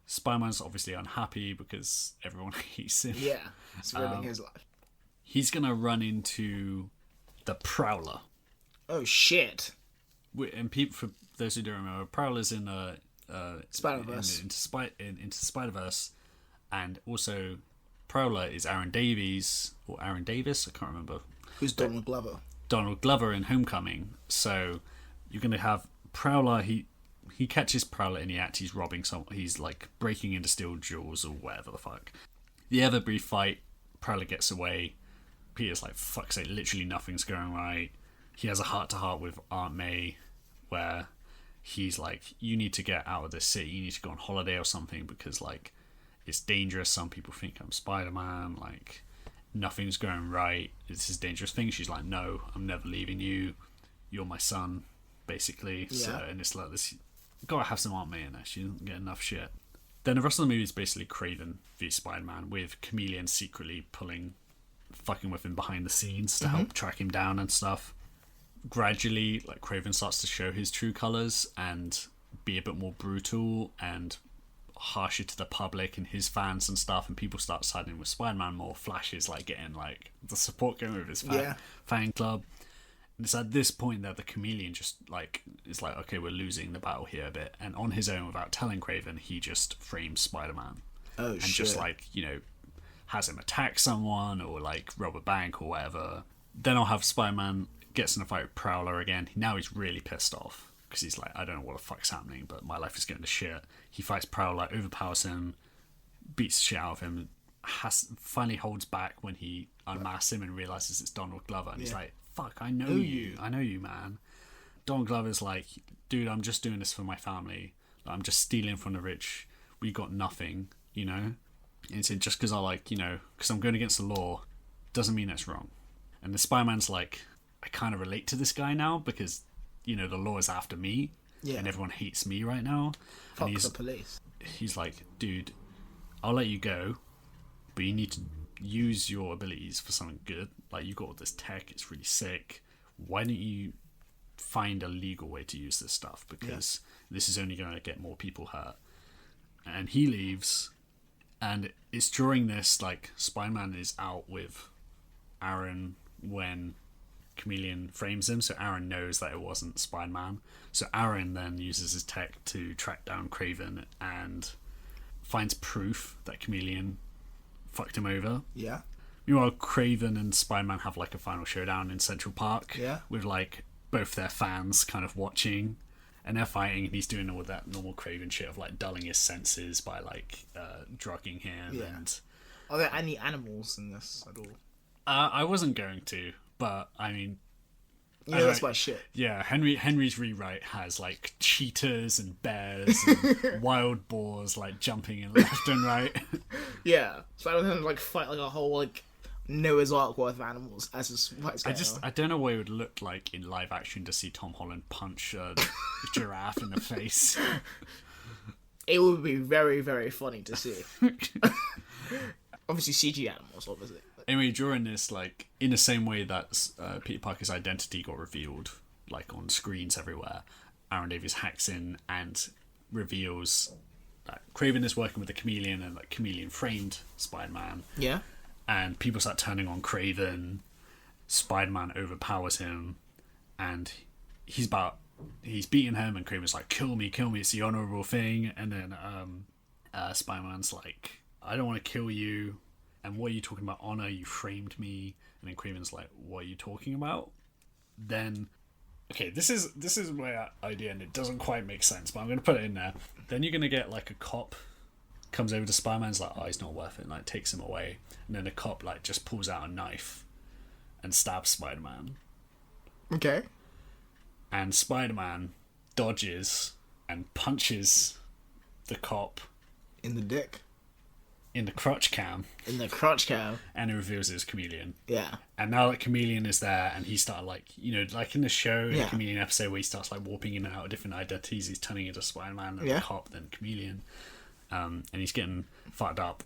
Spider-Man's obviously unhappy because everyone hates him. Yeah, it's ruining his life. He's going to run into the Prowler. Oh, shit. And people, for those who don't remember, Prowler's in Spider-Verse. into Spider-Verse, and also Prowler is Aaron Davies, or Aaron Davis, I can't remember. Who's Donald Glover? Donald Glover in Homecoming. So you're going to have Prowler, he catches Prowler in the act, he's robbing someone, he's like breaking into steel jewels or whatever the fuck. The other brief fight, Prowler gets away. Peter's like, fuck's sake, literally nothing's going right. He has a heart-to-heart with Aunt May where he's like, you need to get out of this city, you need to go on holiday or something because like it's dangerous, some people think I'm Spider-Man, like nothing's going right, it's this dangerous thing. She's like, no, I'm never leaving you, you're my son, basically. So, and it's like this, gotta have some Aunt May in there, she doesn't get enough shit. Then the rest of the movie is basically Kraven v Spider-Man, with Chameleon secretly fucking with him behind the scenes to help track him down and stuff. Gradually, like, Kraven starts to show his true colours and be a bit more brutal and harsher to the public and his fans and stuff, and people start siding with Spider-Man more. Flash is like getting like the support going with his fan club. And it's at this point that the Chameleon just like is like, okay, we're losing the battle here a bit, and on his own, without telling Kraven, he just frames Spider-Man. And just like, you know, has him attack someone or like rob a bank or whatever. Then I'll have Spider-Man gets in a fight with Prowler again. Now he's really pissed off because he's like, I don't know what the fuck's happening, but my life is going to shit. He fights Prowler, overpowers him, beats the shit out of him, finally holds back when he unmasks him and realizes it's Donald Glover, and he's like, fuck, I know you, man. Donald Glover's like, dude, I'm just doing this for my family. I'm just stealing from the rich. We got nothing, you know? And so just because I like, you know, because I'm going against the law doesn't mean that's wrong. And the Spider-Man's like, I kind of relate to this guy now because, you know, the law is after me and everyone hates me right now. Fuck the police. He's like, dude, I'll let you go, but you need to use your abilities for something good. Like, you got all this tech, it's really sick. Why don't you find a legal way to use this stuff? Because this is only going to get more people hurt. And he leaves, and it's during this, like, Spider-Man is out with Aaron when Chameleon frames him, so Aaron knows that it wasn't Spider-Man. So Aaron then uses his tech to track down Kraven and finds proof that Chameleon fucked him over. Yeah. Meanwhile, Kraven and Spider-Man have like a final showdown in Central Park. Yeah. With like both their fans kind of watching, and they're fighting, and he's doing all that normal Kraven shit of like dulling his senses by like drugging him. Yeah. And are there any animals in this at all? I wasn't going to, but I mean, you know, that's my shit. Yeah, Henry's rewrite has like cheetahs and bears and wild boars like jumping in left and right. Yeah, so I don't like fight like a whole like Noah's Ark worth of animals as is what's going on. I don't know what it would look like in live action to see Tom Holland punch a giraffe in the face. It would be very, very funny to see. Obviously CG animals, obviously. Anyway, during this, like, in the same way that Peter Parker's identity got revealed, like, on screens everywhere, Aaron Davies hacks in and reveals that Kraven is working with the Chameleon, and like Chameleon framed Spider-Man. Yeah. And people start turning on Kraven. Spider-Man overpowers him, and he's beating him, and Kraven's like, kill me, it's the honorable thing. And then Spider-Man's like, I don't want to kill you, and what are you talking about, honor? You framed me. And then Kraven's like, what are you talking about? Then, okay, this is my idea, and it doesn't quite make sense, but I'm going to put it in there. Then you're going to get like a cop comes over to Spider-Man's like, oh, he's not worth it, and like takes him away. And then the cop like just pulls out a knife and stabs Spider-Man. Okay. And Spider-Man dodges and punches the cop in the dick. In the crotch cam. In the crotch cam. And it reveals it was Chameleon. Yeah. And now that Chameleon is there, and he started like, like in the show, the Chameleon episode where he starts like warping in and out of different identities, he's turning into Spider-Man and the cop, then Chameleon. And he's getting fucked up.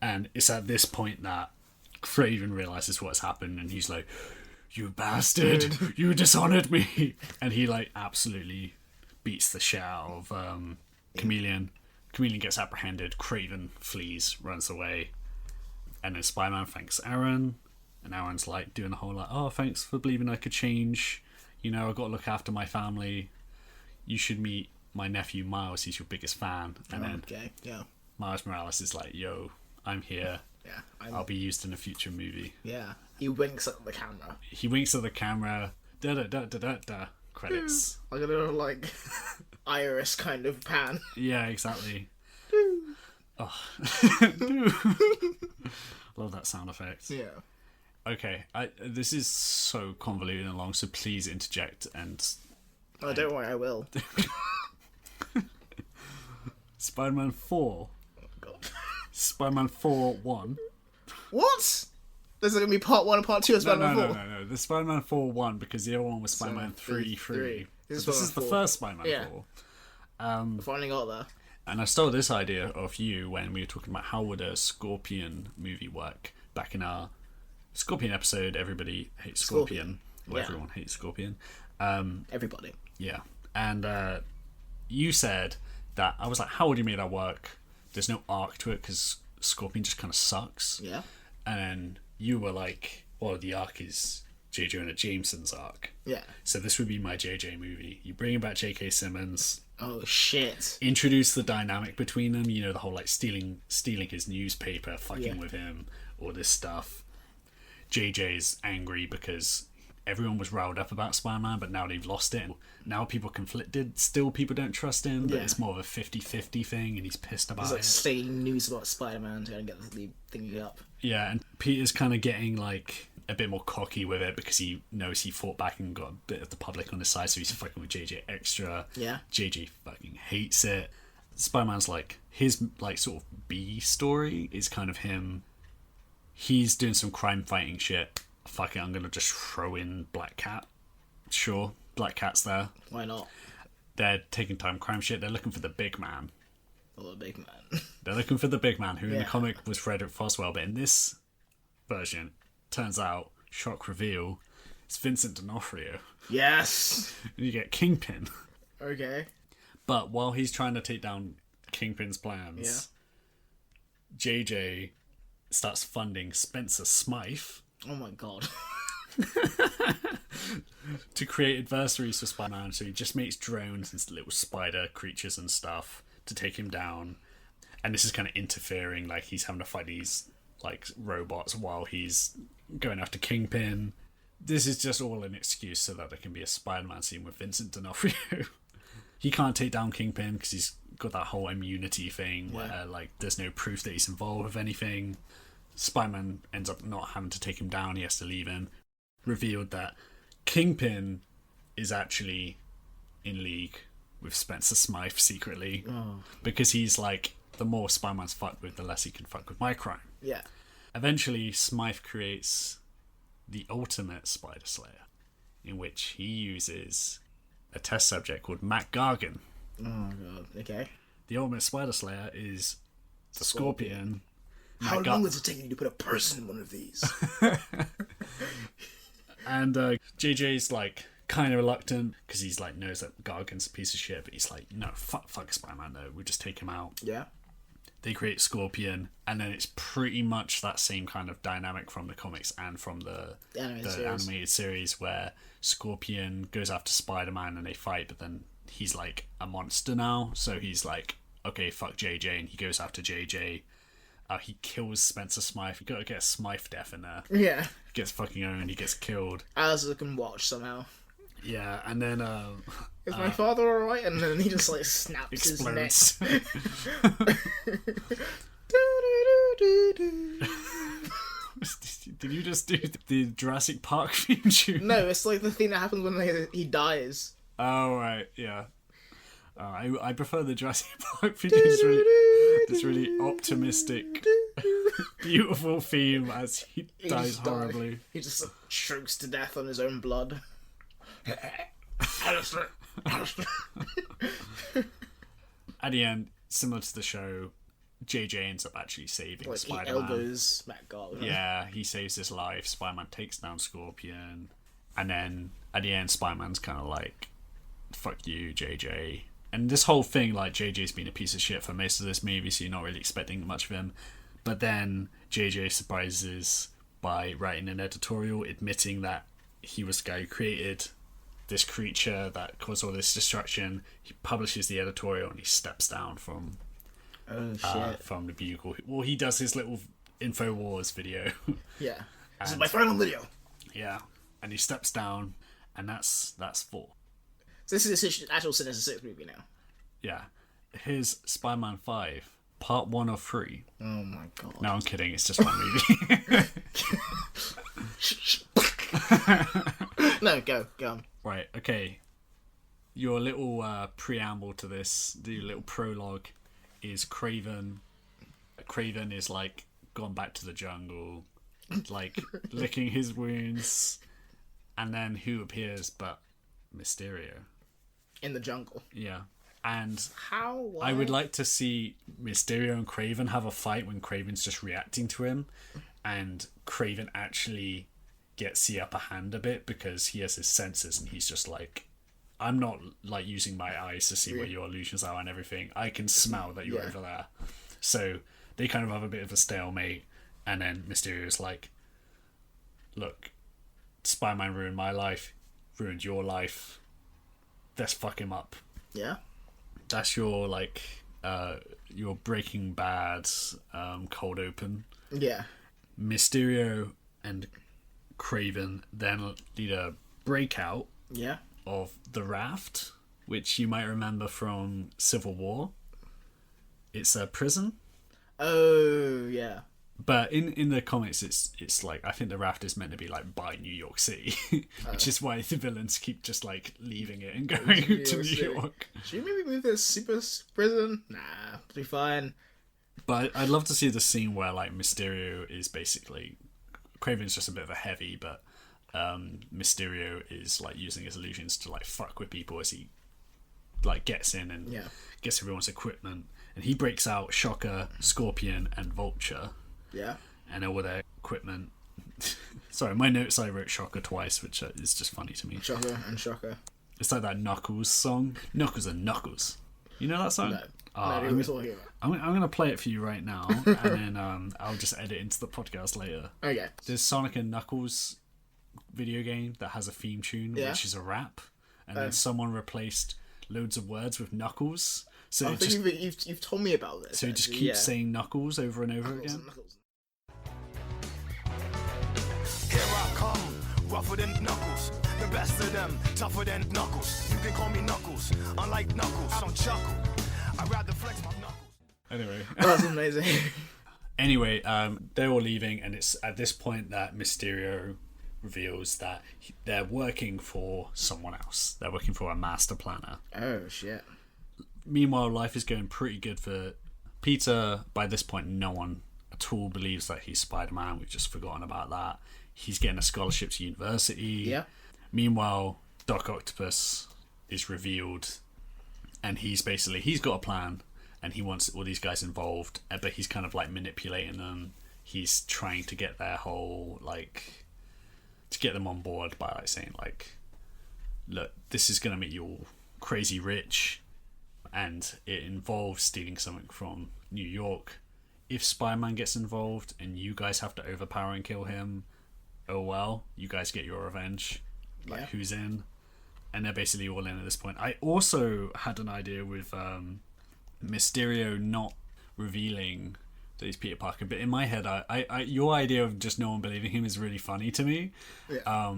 And it's at this point that Kraven realizes what's happened, and he's like, you bastard, you dishonored me. And he like absolutely beats the shit out of Chameleon. Chameleon gets apprehended, Kraven flees, runs away, and then Spider-Man thanks Aaron, and Aaron's like doing the whole like, oh, thanks for believing I could change, I've got to look after my family, you should meet my nephew Miles, he's your biggest fan. And then Miles Morales is like, yo, I'm here, I'll be used in a future movie. He winks at the camera, da da da da da, credits. Like a little like iris kind of pan. Yeah, exactly. Oh. Love that sound effect. Yeah. Okay, this is so convoluted and long, so please interject and... Oh, don't worry, I will. Spider-Man 4. Oh, God. Spider-Man 4 1. What? There's going to be part 1 and part 2 of Spider-Man 4? No. The Spider-Man 4 1, because the other one was Spider-Man 3 3. This is the first Spider-Man 4. Finally got there. And I stole this idea of you when we were talking about how would a Scorpion movie work back in our Scorpion episode. Everybody hates Scorpion. Or everyone hates Scorpion. Everybody. Yeah. And you said that, I was like, how would you make that work? There's no arc to it because Scorpion just kind of sucks. Yeah. And then you were like, well, the arc is J. Jonah Jameson's arc. Yeah. So this would be my JJ movie. You bring back J.K. Simmons. Oh, shit. Introduce the dynamic between them. The whole like stealing his newspaper, fucking with him, all this stuff. JJ's angry because everyone was riled up about Spider-Man, but now they've lost it. Now people conflicted. Still, people don't trust him, but it's more of a 50-50 thing, and he's pissed about it. He's like saying news about Spider-Man to get the thing up. Yeah, and Peter's kind of getting like a bit more cocky with it because he knows he fought back and got a bit of the public on his side, so he's fucking with JJ extra. Yeah. JJ fucking hates it. Spider-Man's like, his like sort of B story is kind of him. He's doing some crime fighting shit. Fuck it, I'm gonna just throw in Black Cat. Sure, Black Cat's there. Why not? They're taking time crime shit. They're looking for the big man. Oh, the big man. They're looking for the big man, who in the comic was Frederick Foswell, but in this version, turns out, shock reveal, it's Vincent D'Onofrio. Yes! And you get Kingpin. Okay. But while he's trying to take down Kingpin's plans, JJ starts funding Spencer Smythe. Oh my god. To create adversaries for Spider-Man, so he just makes drones and little spider creatures and stuff to take him down. And this is kind of interfering, like he's having to fight these like robots while he's going after Kingpin. This is just all an excuse so that there can be a Spider-Man scene with Vincent D'Onofrio. He can't take down Kingpin because he's got that whole immunity thing where like there's no proof that he's involved with anything. Spider-Man ends up not having to take him down, he has to leave him. Revealed that Kingpin is actually in league with Spencer Smythe secretly. Because he's like, the more Spider-Man's fucked with, the less he can fuck with my crime. Yeah. Eventually, Smythe creates the ultimate Spider Slayer, in which he uses a test subject called Matt Gargan. Oh god, okay. The ultimate Spider Slayer is the Scorpion. How long was it taking you to put a person in one of these? And JJ's like kind of reluctant because he's like knows that Gargan's a piece of shit, but he's like, no, fuck Spider-Man though, we'll just take him out. Yeah. they create Scorpion, and then it's pretty much that same kind of dynamic from the comics and from the animated series, where Scorpion goes after Spider-Man and they fight, but then he's like a monster now, so he's like, okay, fuck JJ, and he goes after JJ. He kills Spencer Smythe. You gotta get a Smythe death in there. Yeah. He gets fucking owned, he gets killed. Alice can watch somehow. Yeah, and then is my father alright? And then he just like snaps explodes. his neck. Did you just do the Jurassic Park theme tune? No, it's like the thing that happens when he dies. Oh right, yeah. I prefer the Jurassic Park theme. This really optimistic, beautiful theme as he dies horribly. He just chokes to death on his own blood. At the end, similar to the show, JJ ends up actually saving Spider-Man. He elbows Matt Garland. Yeah, he saves his life. Spider-Man takes down Scorpion. And then at the end, Spider-Man's kind of like, fuck you, JJ. And this whole thing, like, JJ's been a piece of shit for most of this movie, so you're not really expecting much of him. But then JJ surprises by writing an editorial admitting that he was the guy who created this creature that caused all this destruction. He publishes the editorial and he steps down from from the Bugle. Well, he does his little InfoWars video. Yeah. This is my final video. Yeah. And he steps down, and that's 4. So this is an actual Sinister Six movie now. Yeah. Here's Spider-Man 5, part 1 of 3. Oh my god. No, I'm kidding. It's just one movie. No, go on. Right, okay. Your little preamble to this, the little prologue, is Kraven. Kraven is like gone back to the jungle, like licking his wounds, and then who appears but Mysterio in the jungle. Yeah, and how I would like to see Mysterio and Kraven have a fight when Kraven's just reacting to him, and Kraven actually gets the upper hand a bit because he has his senses and he's just like, I'm not like using my eyes to see where your illusions are and everything. I can smell that you're over there. So they kind of have a bit of a stalemate, and then Mysterio's like, look, Spider-Man ruined my life, ruined your life. Let's fuck him up. Yeah. That's your like your Breaking Bad cold open. Yeah. Mysterio and Kraven then lead a breakout. Yeah. Of the raft, which you might remember from Civil War. It's a prison. Oh yeah. But in the comics, it's like, I think the raft is meant to be like by New York City, which is why the villains keep just like leaving it and going to New York. Should we maybe move this super prison? Nah, it'll be fine. But I'd love to see the scene where like Mysterio is basically, Kraven's just a bit of a heavy, but Mysterio is like using his illusions to like fuck with people as he like gets in and gets everyone's equipment, and he breaks out Shocker, Scorpion, and Vulture. Yeah. And all their equipment. Sorry, my notes I wrote Shocker twice, which is just funny to me. Shocker and Shocker. It's like that Knuckles song. Knuckles and Knuckles. You know that song? No. I'm going to play it for you right now, and then I'll just edit into the podcast later. Okay. There's Sonic and Knuckles video game that has a theme tune, which is a rap, and then someone replaced loads of words with Knuckles. So you've told me about this. So it just keeps saying Knuckles over and over again. Here I come, rougher than Knuckles, the best of them, tougher than Knuckles. You can call me Knuckles, unlike Knuckles, I don't chuckle. I'd rather flex my knuckles. Anyway. That's amazing. Anyway, they're all leaving, and it's at this point that Mysterio reveals that they're working for someone else. They're working for a master planner. Oh, shit. Meanwhile, life is going pretty good for Peter. By this point, no one at all believes that he's Spider-Man. We've just forgotten about that. He's getting a scholarship to university. Yeah. Meanwhile, Doc Octopus is revealed, and he's got a plan, and he wants all these guys involved, but he's kind of like manipulating them. He's trying to get their whole like, to get them on board by like saying like, look, this is going to make you all crazy rich, and it involves stealing something from New York. If Spider-Man gets involved and you guys have to overpower and kill him, oh well, you guys get your revenge. Like, who's in? And they're basically all in at this point. I also had an idea with Mysterio not revealing that he's Peter Parker, but in my head, I your idea of just no one believing him is really funny to me. Yeah.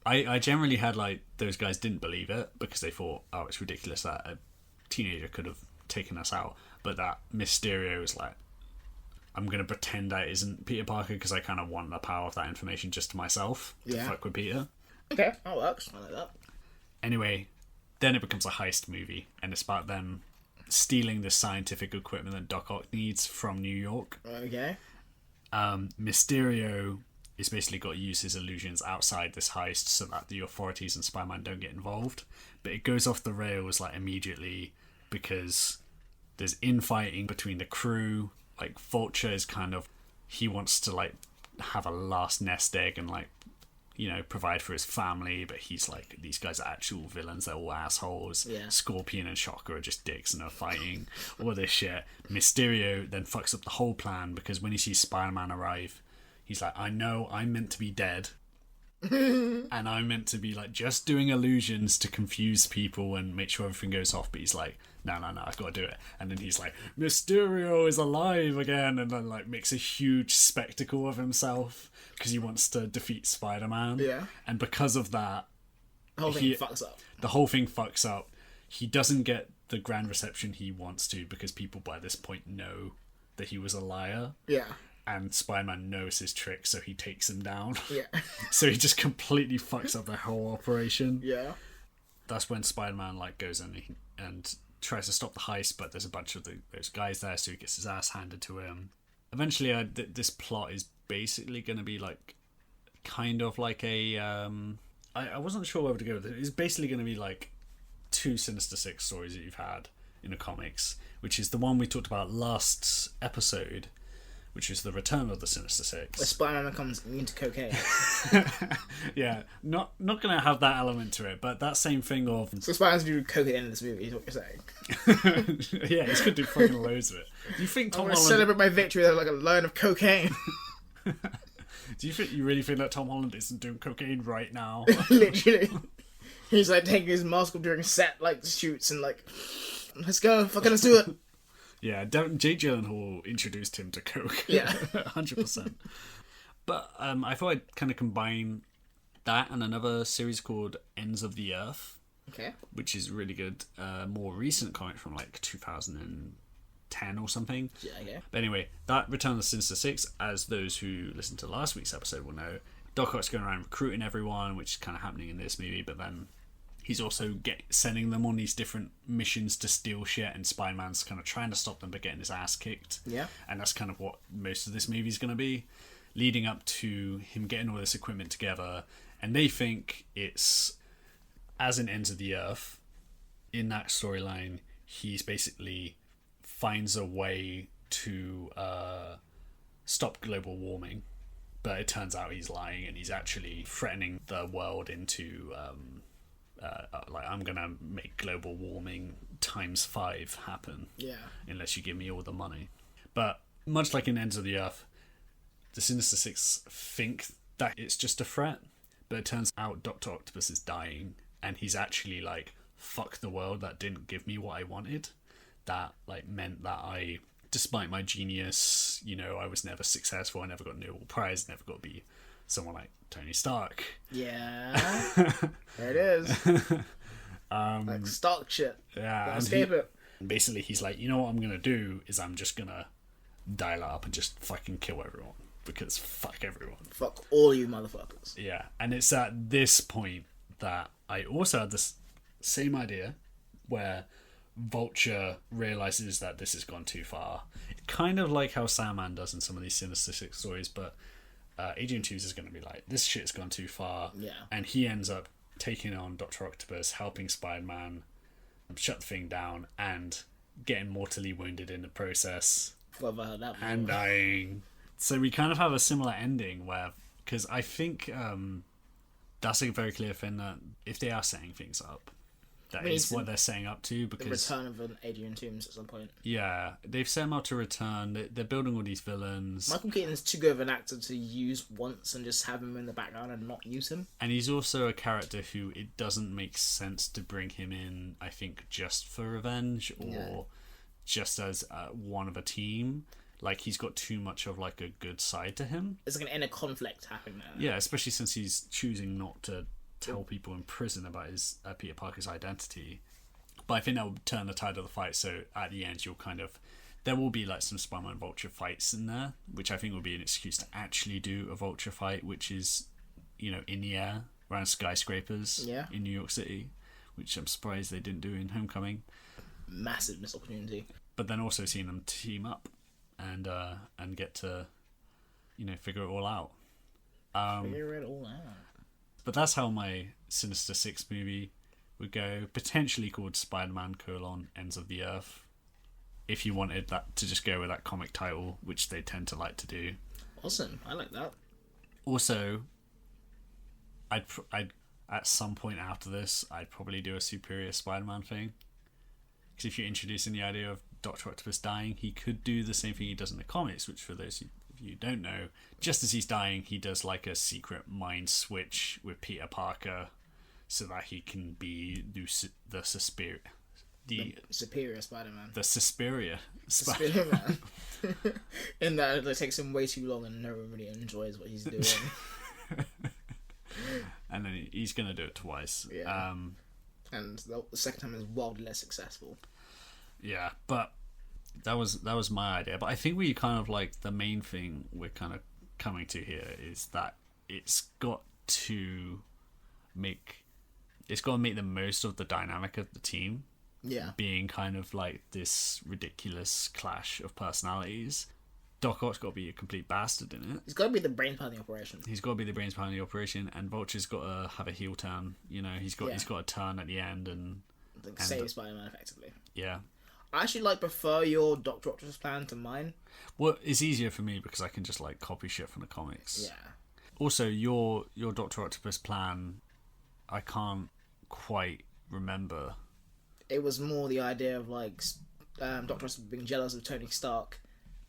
I generally had, like, those guys didn't believe it because they thought, oh, it's ridiculous that a teenager could have taken us out, but that Mysterio is like, I'm going to pretend that isn't Peter Parker because I kind of want the power of that information just to myself to fuck with Peter. Okay, that works. I like that. Anyway, then it becomes a heist movie, and it's about them stealing the scientific equipment that Doc Ock needs from New York. Okay. Mysterio is basically got to use his illusions outside this heist so that the authorities and Spider-Man don't get involved. But it goes off the rails, like, immediately because there's infighting between the crew. Like, Vulture is kind of, he wants to, like, have a last nest egg and, like, you know, provide for his family, but he's like, these guys are actual villains, they're all assholes. Yeah. Scorpion and Shocker are just dicks and are fighting. All this shit. Mysterio then fucks up the whole plan because when he sees Spider-Man arrive, he's like, I know I'm meant to be dead. And I'm meant to be, like, just doing illusions to confuse people and make sure everything goes off, but he's like, no, I've got to do it. And then he's like, Mysterio is alive again, and then, like, makes a huge spectacle of himself because he wants to defeat Spider-Man. Yeah. And because of that, The whole thing fucks up. The whole thing fucks up. He doesn't get the grand reception he wants to because people by this point know that he was a liar. Yeah. And Spider-Man knows his trick, so he takes him down. Yeah. So he just completely fucks up the whole operation. Yeah. That's when Spider-Man, like, goes in and tries to stop the heist, but there's a bunch of those guys there, so he gets his ass handed to him. Eventually, this plot is basically going to be, like, kind of like a... I wasn't sure where to go with it. It's basically going to be, like, 2 Sinister Six stories that you've had in the comics, which is the one we talked about last episode, which is the return of the Sinister Six. Where Spider-Man becomes into cocaine. Yeah, not gonna have that element to it, but that same thing of... So Spider-Man's gonna do cocaine in this movie, is what you're saying. Yeah, he's gonna do fucking loads of it. Do you think I Tom want to Holland... celebrate my victory with, like, a line of cocaine. Do you really think that Tom Holland isn't doing cocaine right now? Literally. He's, like, taking his mask off during set, like, shoots and, like, let's go, fucking let's do it. Yeah, Jake Gyllenhaal introduced him to coke. Yeah. 100%. But I thought I'd kind of combine that and another series called Ends of the Earth. Okay. Which is really good. More recent comic from, like, 2010 or something. Yeah, okay. But anyway, that Return of the Sinister Six, as those who listened to last week's episode will know, Doc Ock's going around recruiting everyone, which is kind of happening in this movie, but then he's also sending them on these different missions to steal shit, and Spider-Man's kind of trying to stop them but getting his ass kicked. Yeah. And that's kind of what most of this movie's going to be, leading up to him getting all this equipment together. And they think it's, as in Ends of the Earth, in that storyline, he's basically finds a way to stop global warming. But it turns out he's lying, and he's actually threatening the world into... like, I'm gonna make global warming ×5 happen. Yeah. Unless you give me all the money. But much like in Ends of the Earth, the Sinister Six think that it's just a threat, but it turns out Dr. Octopus is dying, and he's actually like, fuck the world, that didn't give me what I wanted. That, like, meant that I, despite my genius, you know, I was never successful, I never got a Nobel Prize, never got to be someone like Tony Stark. Yeah. There it is. Like Stark shit. Yeah. Can't escape it. Basically, he's like, you know what I'm going to do is I'm just going to dial it up and just fucking kill everyone. Because fuck everyone. Fuck all you motherfuckers. Yeah. And it's at this point that I also had this same idea where Vulture realizes that this has gone too far. Kind of like how Sandman does in some of these Sinister Six stories, but Agent Tooze is going to be like, this shit's gone too far. Yeah. And he ends up taking on Dr. Octopus, helping Spider-Man shut the thing down, and getting mortally wounded in the process. Well, I heard that before. And dying. So we kind of have a similar ending where, because I think that's a very clear thing that if they are setting things up, that is what they're setting up to, because the return of an Adrian Toomes at some point. Yeah, they've set him up to return. They're building all these villains. Michael Keaton's too good of an actor to use once and just have him in the background and not use him. And he's also a character who it doesn't make sense to bring him in, I think, just for revenge or just as one of a team. Like, he's got too much of, like, a good side to him. There's like an inner conflict happening there. Yeah, especially since he's choosing not to tell people in prison about his Peter Parker's identity. But I think that will turn the tide of the fight, so at the end you'll kind of... There will be, like, some Spider-Man Vulture fights in there, which I think will be an excuse to actually do a Vulture fight, which is, you know, in the air, around skyscrapers in New York City, which I'm surprised they didn't do in Homecoming. Massive missed opportunity. But then also seeing them team up and get to, you know, figure it all out. Figure it all out. But that's how my Sinister Six movie would go. Potentially called Spider-Man: Ends of the Earth. If you wanted that to just go with that comic title, which they tend to like to do. Awesome, I like that. Also, I'd at some point after this, I'd probably do a Superior Spider-Man thing. Because if you're introducing the idea of Dr. Octopus dying, he could do the same thing he does in the comics, which for those of you don't know, just as he's dying, he does like a secret mind switch with Peter Parker so that he can be the Superior Spider-Man. The Suspiria Spider-Man. In that it takes him way too long and no one really enjoys what he's doing. And then he's going to do it twice. Yeah. And the second time is wildly less successful. Yeah, but that was my idea. But I think we kind of like the main thing we're kind of coming to here is that it's got to make the most of the dynamic of the team. Yeah. Being kind of like this ridiculous clash of personalities. Doc Ock's got to be a complete bastard in it. He's got to be the brains behind the operation. He's got to be the brains behind the operation, and Vulture's got to have a heel turn. You know, he's got a turn at the end and save Spider-Man effectively. Yeah. I actually prefer your Dr. Octopus plan to mine. Well, it's easier for me because I can just like copy shit from the comics. Yeah. Also, your Dr. Octopus plan, I can't quite remember. It was more the idea of like Dr. Octopus being jealous of Tony Stark,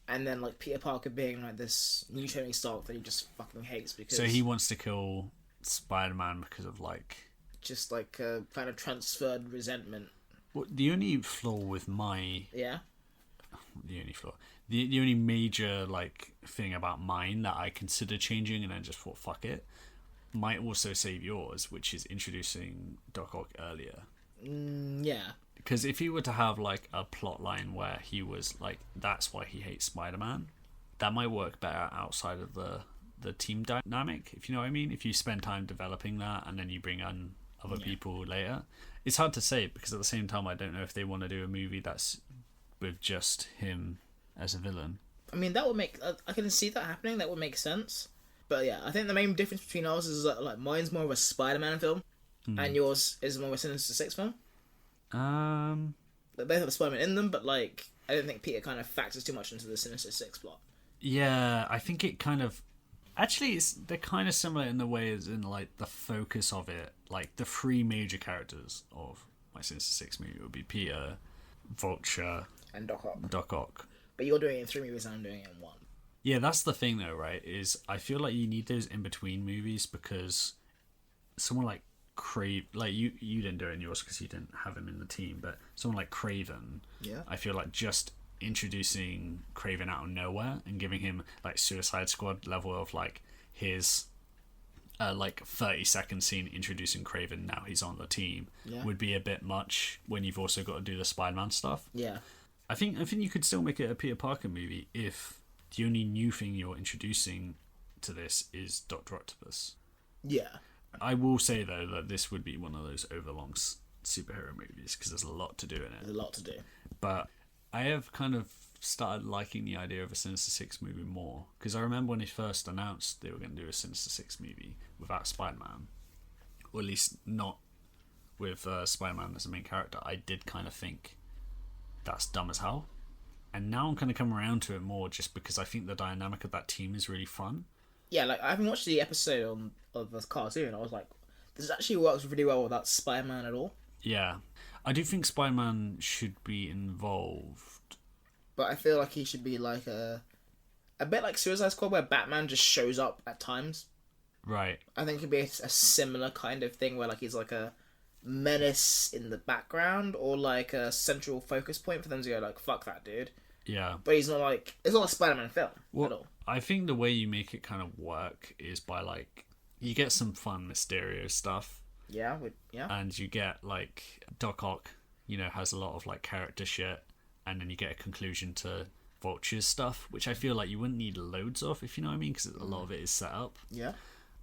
and then like Peter Parker being like this new Tony Stark that he just fucking hates because. So he wants to kill Spider-Man because of like. Just like a kind of transferred resentment. Well, the only flaw with my. Yeah. The only flaw. The only major like thing about mine that I considered changing and then just thought fuck it, might also save yours, which is introducing Doc Ock earlier. Yeah. Because if he were to have like a plot line where he was like, that's why he hates Spider-Man, that might work better outside of the team dynamic, if you know what I mean. If you spend time developing that and then you bring on other people later. It's hard to say because at the same time I don't know if they want to do a movie that's with just him as a villain. I mean, that would make... I can see that happening. That would make sense. But yeah, I think the main difference between ours is that like mine's more of a Spider-Man film and yours is more of a Sinister Six film. They both have Spider-Man in them, but like I don't think Peter kind of factors too much into the Sinister Six plot. Yeah, I think it kind of... Actually, they're kind of similar in the way as in like the focus of it. Like the three major characters of my Sinister Six movie would be Peter, Vulture, and Doc Ock. But you're doing it in 3 movies and I'm doing it in 1. Yeah, that's the thing though, right? Is I feel like you need those in between movies because someone like like you didn't do it in yours because you didn't have him in the team, but someone like Craven, I feel like just introducing Craven out of nowhere and giving him like Suicide Squad level of like his like 30-second scene introducing Craven, now he's on the team, would be a bit much when you've also got to do the Spider-Man stuff. Yeah, I think you could still make it a Peter Parker movie if the only new thing you're introducing to this is Dr. Octopus. Yeah. I will say though that this would be one of those overlong superhero movies because there's a lot to do in it. There's a lot to do. But I have kind of started liking the idea of a Sinister Six movie more because I remember when they first announced they were going to do a Sinister Six movie without Spider-Man, or at least not with Spider-Man as the main character. I did kind of think that's dumb as hell, and now I'm kind of coming around to it more just because I think the dynamic of that team is really fun. Yeah, like I haven't watched the episode of the cartoon. I was like, this actually works really well without Spider-Man at all. Yeah. I do think Spider-Man should be involved. But I feel like he should be like a bit like Suicide Squad, where Batman just shows up at times. Right. I think it'd be a similar kind of thing where like he's like a menace in the background, or like a central focus point for them to go like, fuck that dude. Yeah. But he's not like, it's not a Spider-Man film at all. I think the way you make it kind of work is by like, you get some fun Mysterio stuff. Yeah, and you get like Doc Ock, has a lot of like character shit, and then you get a conclusion to Vulture's stuff, which I feel like you wouldn't need loads of, if you know what I mean, because a lot of it is set up. Yeah.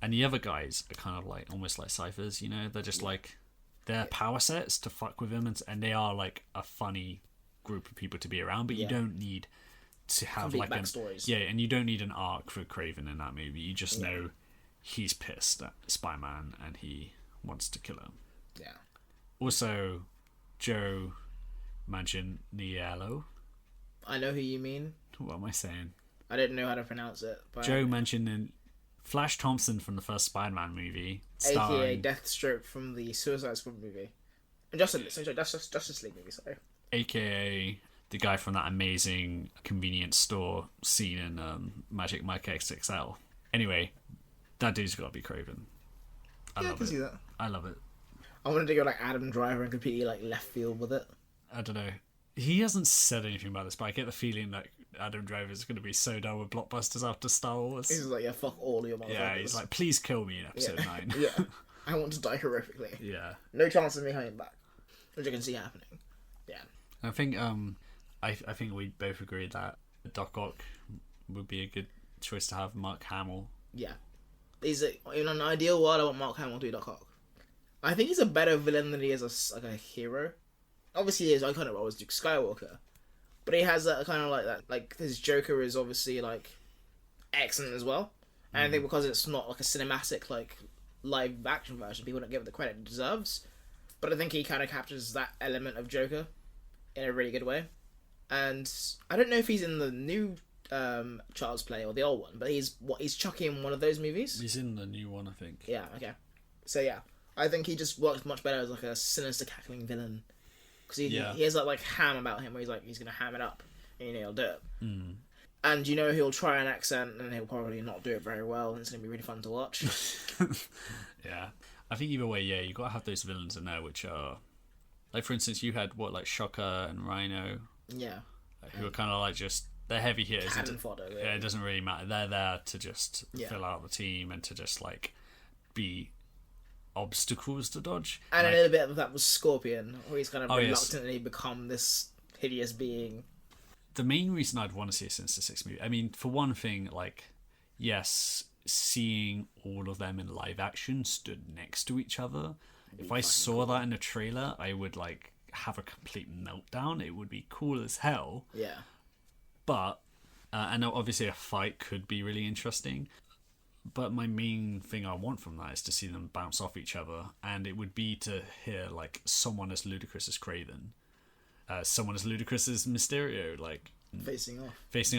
And the other guys are kind of like almost like ciphers, they're just like, they're power sets to fuck with him, and they are like a funny group of people to be around, but you don't need to have complete like backstories. And you don't need an arc for Kraven in that movie. You just know he's pissed at Spider-Man and he wants to kill him. Yeah. Also, Joe Manganiello. I know who you mean. What am I saying? I didn't know how to pronounce it. But Joe Manchin, Flash Thompson from the first Spider-Man movie, aka Deathstroke from the Suicide Squad movie, and Justice League movie. Sorry. AKA the guy from that amazing convenience store scene in Magic Mike XXL. Anyway, that dude's got to be Kraven. I can see that. I love it. I wanted to go like Adam Driver and completely like left field with it. I don't know. He hasn't said anything about this, but I get the feeling that Adam Driver is going to be so done with blockbusters after Star Wars. He's like, yeah, fuck all your motherfuckers. Yeah, he's like, please kill me in episode 9. Yeah, I want to die horrifically. Yeah. No chance of me coming back, which I can see happening. Yeah. I think I think we both agree that Doc Ock would be a good choice to have. Mark Hamill. Yeah. In an ideal world, I want Mark Hamill to be Doc Ock. I think he's a better villain than he is a hero. Obviously, his iconic role is Luke Skywalker, but he has that kind of like that. Like his Joker is obviously like excellent as well, and I think because it's not like a cinematic like live action version, people don't give it the credit it deserves. But I think he kind of captures that element of Joker in a really good way. And I don't know if he's in the new Child's Play or the old one, but he's Chucky in one of those movies. He's in the new one, I think. Yeah. Okay. So yeah, I think he just works much better as like a sinister cackling villain. Because he has that like ham about him where he's gonna ham it up and he'll do it. And he'll try an accent and he'll probably not do it very well, and it's gonna be really fun to watch. Yeah, I think either way, you gotta have those villains in there which are like, for instance, you had what, like Shocker and Rhino, who are kind of like just, they're heavy hitters. Cannon fodder. Yeah, it doesn't really matter. They're there to just fill out the team and to just like be obstacles to dodge. And like, a little bit of that was Scorpion, where he's kind of reluctantly become this hideous being. The main reason I'd want to see a Sinister Six movie, I mean, for one thing, like, yes, seeing all of them in live action stood next to each other. If I saw that in a trailer, I would like have a complete meltdown. It would be cool as hell. Yeah. But and obviously a fight could be really interesting. But my main thing I want from that is to see them bounce off each other, and it would be to hear like someone as ludicrous as Kraven, someone as ludicrous as Mysterio, like facing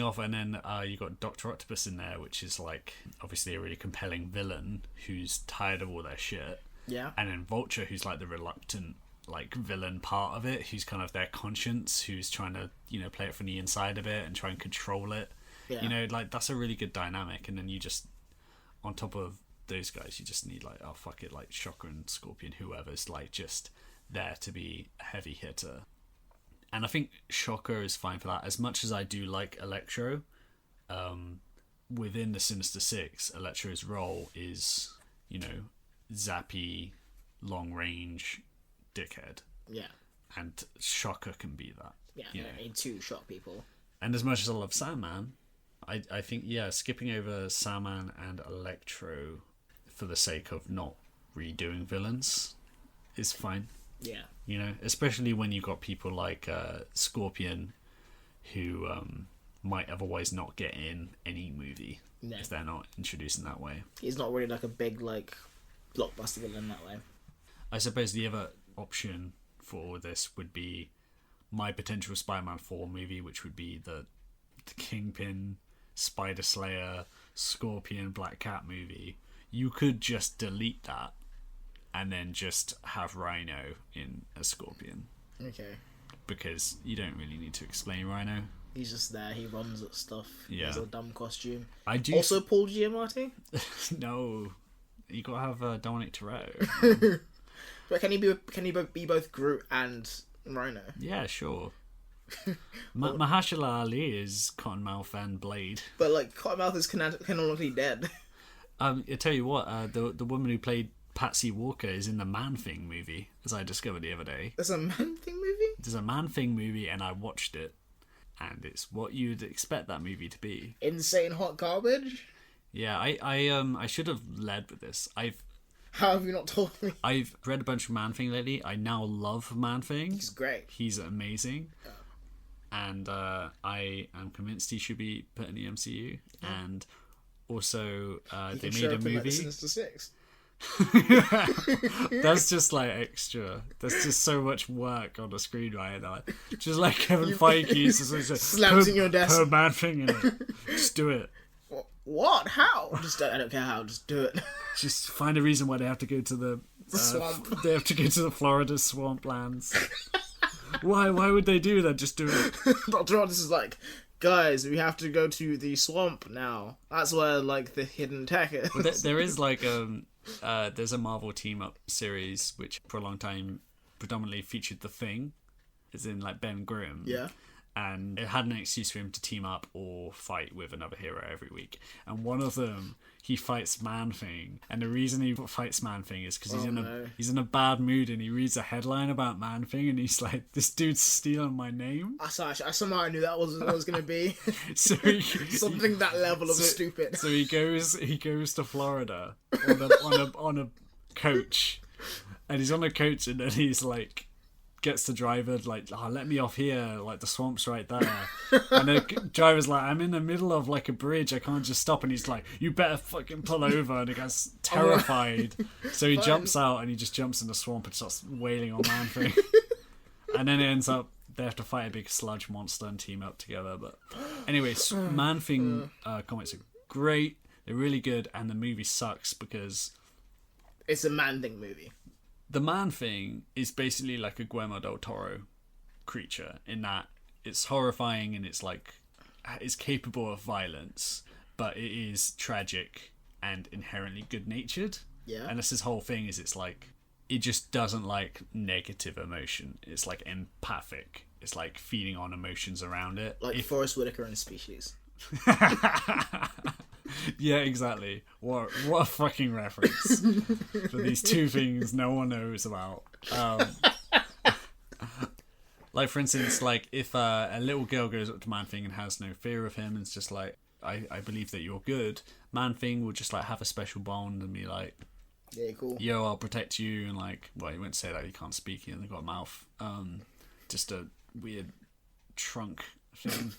off, and then you got Dr. Octopus in there, which is like obviously a really compelling villain who's tired of all their shit. Yeah. And then Vulture, who's like the reluctant like villain part of it, who's kind of their conscience, who's trying to play it from the inside of it and try and control it. Yeah. Like that's a really good dynamic, and then you just, on top of those guys, you just need like, oh fuck it, like Shocker and Scorpion, whoever's like just there to be a heavy hitter. And I think Shocker is fine for that. As much as I do like Electro, within the Sinister Six, Electro's role is, zappy, long range dickhead. Yeah. And Shocker can be that. Yeah, you don't need to shock people. And as much as I love Sandman, I think, skipping over Sandman and Electro for the sake of not redoing villains is fine. Yeah. Especially when you got people like Scorpion, who might otherwise not get in any movie if they're not introduced in that way. He's not really like a big like blockbuster villain that way. I suppose the other option for all this would be my potential Spider-Man 4 movie, which would be the Kingpin, Spider Slayer, Scorpion, Black Cat movie. You could just delete that and then just have Rhino in a scorpion. Okay. Because you don't really need to explain Rhino. He's just there. He runs at stuff. Yeah. He's a dumb costume. I do. Also, Paul Giamatti. No, you gotta have Dominic Toretto. But can he be both Groot and Rhino? Yeah, sure. Mahershala Ali is Cottonmouth and Blade. But like Cottonmouth is canonically dead. I tell you what, the woman who played Patsy Walker is in the Man Thing movie, as I discovered the other day. There's a Man Thing movie? There's a Man Thing movie, and I watched it, and it's what you'd expect that movie to be. Insane hot garbage? Yeah, I should have led with this. How have you not told me? I've read a bunch of Man Thing lately. I now love Man Thing. He's great. He's amazing. Yeah. And I am convinced he should be put in the MCU. Yeah. And also, they made a movie. Like the Sinister Six. That's just like extra. That's just so much work on the screenwriter. Like, just like Kevin Feige slams in your desk. Put Man Thing in it. Just do it. What? How? I don't care how. Just do it. Just find a reason why they have to go to the swamp. They have to go to the Florida swamplands. Why would they do that? Just do it. Dr. Otis is like, guys, we have to go to the swamp now. That's where like the hidden tech is. Well, there is like there's a Marvel team up series which for a long time predominantly featured the Thing, as in like Ben Grimm. Yeah. And it had an excuse for him to team up or fight with another hero every week. And one of them, he fights Man Thing. And the reason he fights Man Thing is because he's in a bad mood and he reads a headline about Man Thing and he's like, this dude's stealing my name. I somehow knew that was what it was going to be. So something that level of stupid. So he goes to Florida on a coach. And he's on a coach and then he's like, gets the driver like, let me off here, like the swamp's right there. And the driver's like, I'm in the middle of like a bridge, I can't just stop. And he's like, you better fucking pull over. And the guy's terrified. So he jumps out and he just jumps in the swamp and starts wailing on Man Thing. And then it ends up they have to fight a big sludge monster and team up together. But anyway, Man Thing comics are great, they're really good, and the movie sucks because it's a Man Thing movie. The Man Thing is basically like a Guillermo del Toro creature in that it's horrifying and it's like it's capable of violence, but it is tragic and inherently good-natured. Yeah. And that's his whole thing, is it's like it just doesn't like negative emotion. It's like empathic. It's like feeding on emotions around it. Like Forrest Whitaker in Species. Yeah, exactly. What a fucking reference for these two things no one knows about. Like, for instance, like if a little girl goes up to Man Thing and has no fear of him, and it's just like, I believe that you're good. Man Thing will just like have a special bond and be like, yeah, cool. Yo, I'll protect you, and like, well, he won't say that, he can't speak, he hasn't got a mouth. Just a weird trunk thing.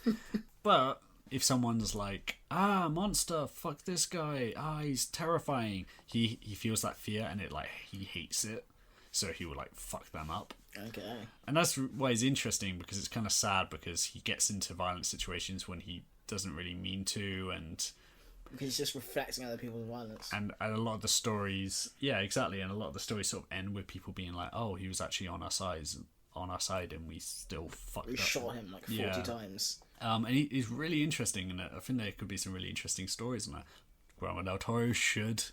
But if someone's like, monster, fuck this guy, he's terrifying, he feels that fear and it like he hates it, so he will like fuck them up. Okay. And that's why it's interesting, because it's kind of sad because he gets into violent situations when he doesn't really mean to, and he's just reflecting other people's violence. And a lot of the stories, yeah, exactly, and a lot of the stories sort of end with people being like, oh, he was actually on our side and we still fucked up. We shot him like 40 times. And he's really interesting, and I think there could be some really interesting stories in that. Guillermo del Toro should.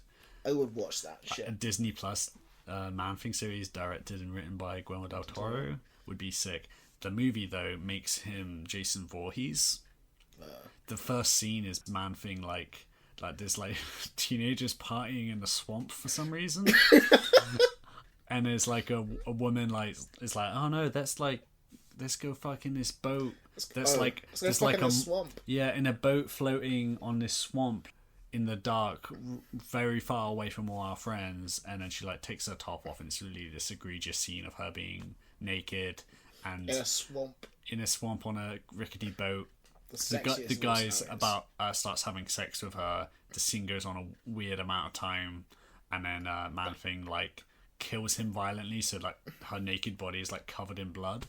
I would watch that shit. A Disney Plus Man Thing series directed and written by Guillermo del Toro would be sick. The movie, though, makes him Jason Voorhees. The first scene is Man Thing like there's like teenagers partying in the swamp for some reason. And there's like a woman like is like, oh no, that's like, let's go fuck in this boat. That's like there's like a swamp. Yeah, in a boat floating on this swamp in the dark, very far away from all our friends. And then she like takes her top off, and it's really this egregious scene of her being naked and in a swamp on a rickety boat. The guy's about starts having sex with her. The scene goes on a weird amount of time, and then Man Thing like kills him violently, so like her naked body is like covered in blood.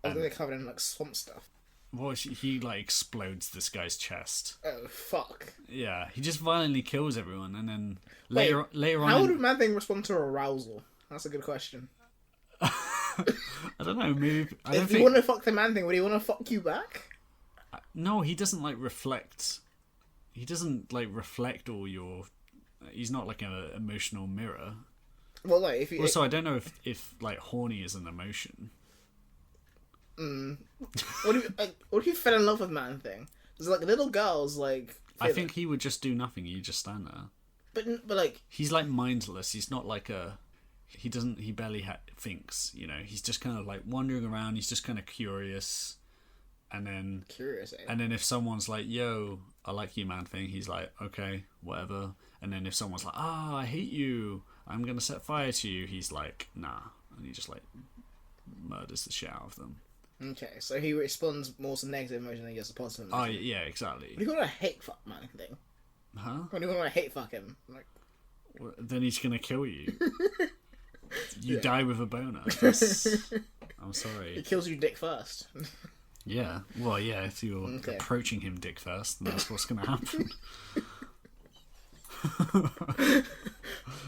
They're covered in like swamp stuff. Well, he like explodes this guy's chest. Oh fuck! Yeah, he just violently kills everyone, and then Wait, later on. How would a man thing respond to arousal? That's a good question. I don't know. Maybe If you want to fuck the man thing, would he want to fuck you back? No, he doesn't like reflect. He doesn't like reflect all your. He's not like an emotional mirror. Well, like if you. Also, I don't know if like horny is an emotion. What if you fell in love with man thing? There's like little girls like. I think he would just do nothing. You just stand there. But like. He's like mindless. He's not like a. He doesn't. He barely thinks. You know. He's just kind of like wandering around. He's just kind of curious. And then. Curious. Eh? And then if someone's like, "Yo, I like you, man," thing, he's like, "Okay, whatever." And then if someone's like, I hate you. I'm gonna set fire to you. He's like, "Nah," and he just like murders the shit out of them. Okay, so he responds more to negative emotion than he does to positive emotion. Oh yeah, exactly. What do you want to hate fuck man thing? Huh? What do you want to hate fuck him? Like, Well, then he's gonna kill you. You Yeah. die with a boner. I'm sorry. he kills you dick first. Yeah. Well, yeah. If you're Okay. approaching him dick first, then that's what's gonna happen.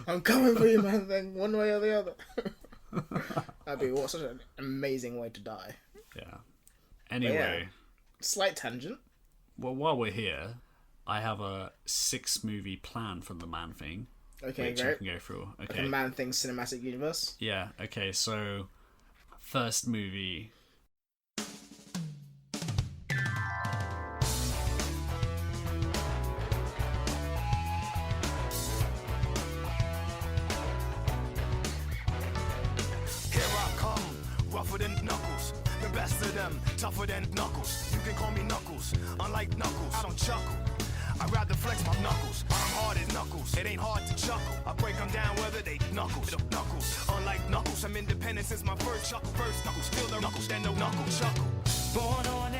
I'm coming for you, man thing, one way or the other. That'd be such an amazing way to die. Yeah. Anyway. Yeah. Slight tangent. Well, while we're here, I have a 6-movie plan for the Man Thing. Okay, which I great. can go through. Like Okay. a man thing cinematic universe. Yeah. Okay. So, first movie. Here I come, rougher than knuckles. The best of them, tougher than knuckles. You can call me Knuckles, unlike Knuckles. I don't chuckle. I'd rather flex my knuckles. I'm hard as knuckles. It ain't hard to chuckle. I break them down whether they knuckles. Knuckles, unlike knuckles. I'm independent since my first chuckle. First knuckles, feel the knuckles, then no knuckle chuckle. Born on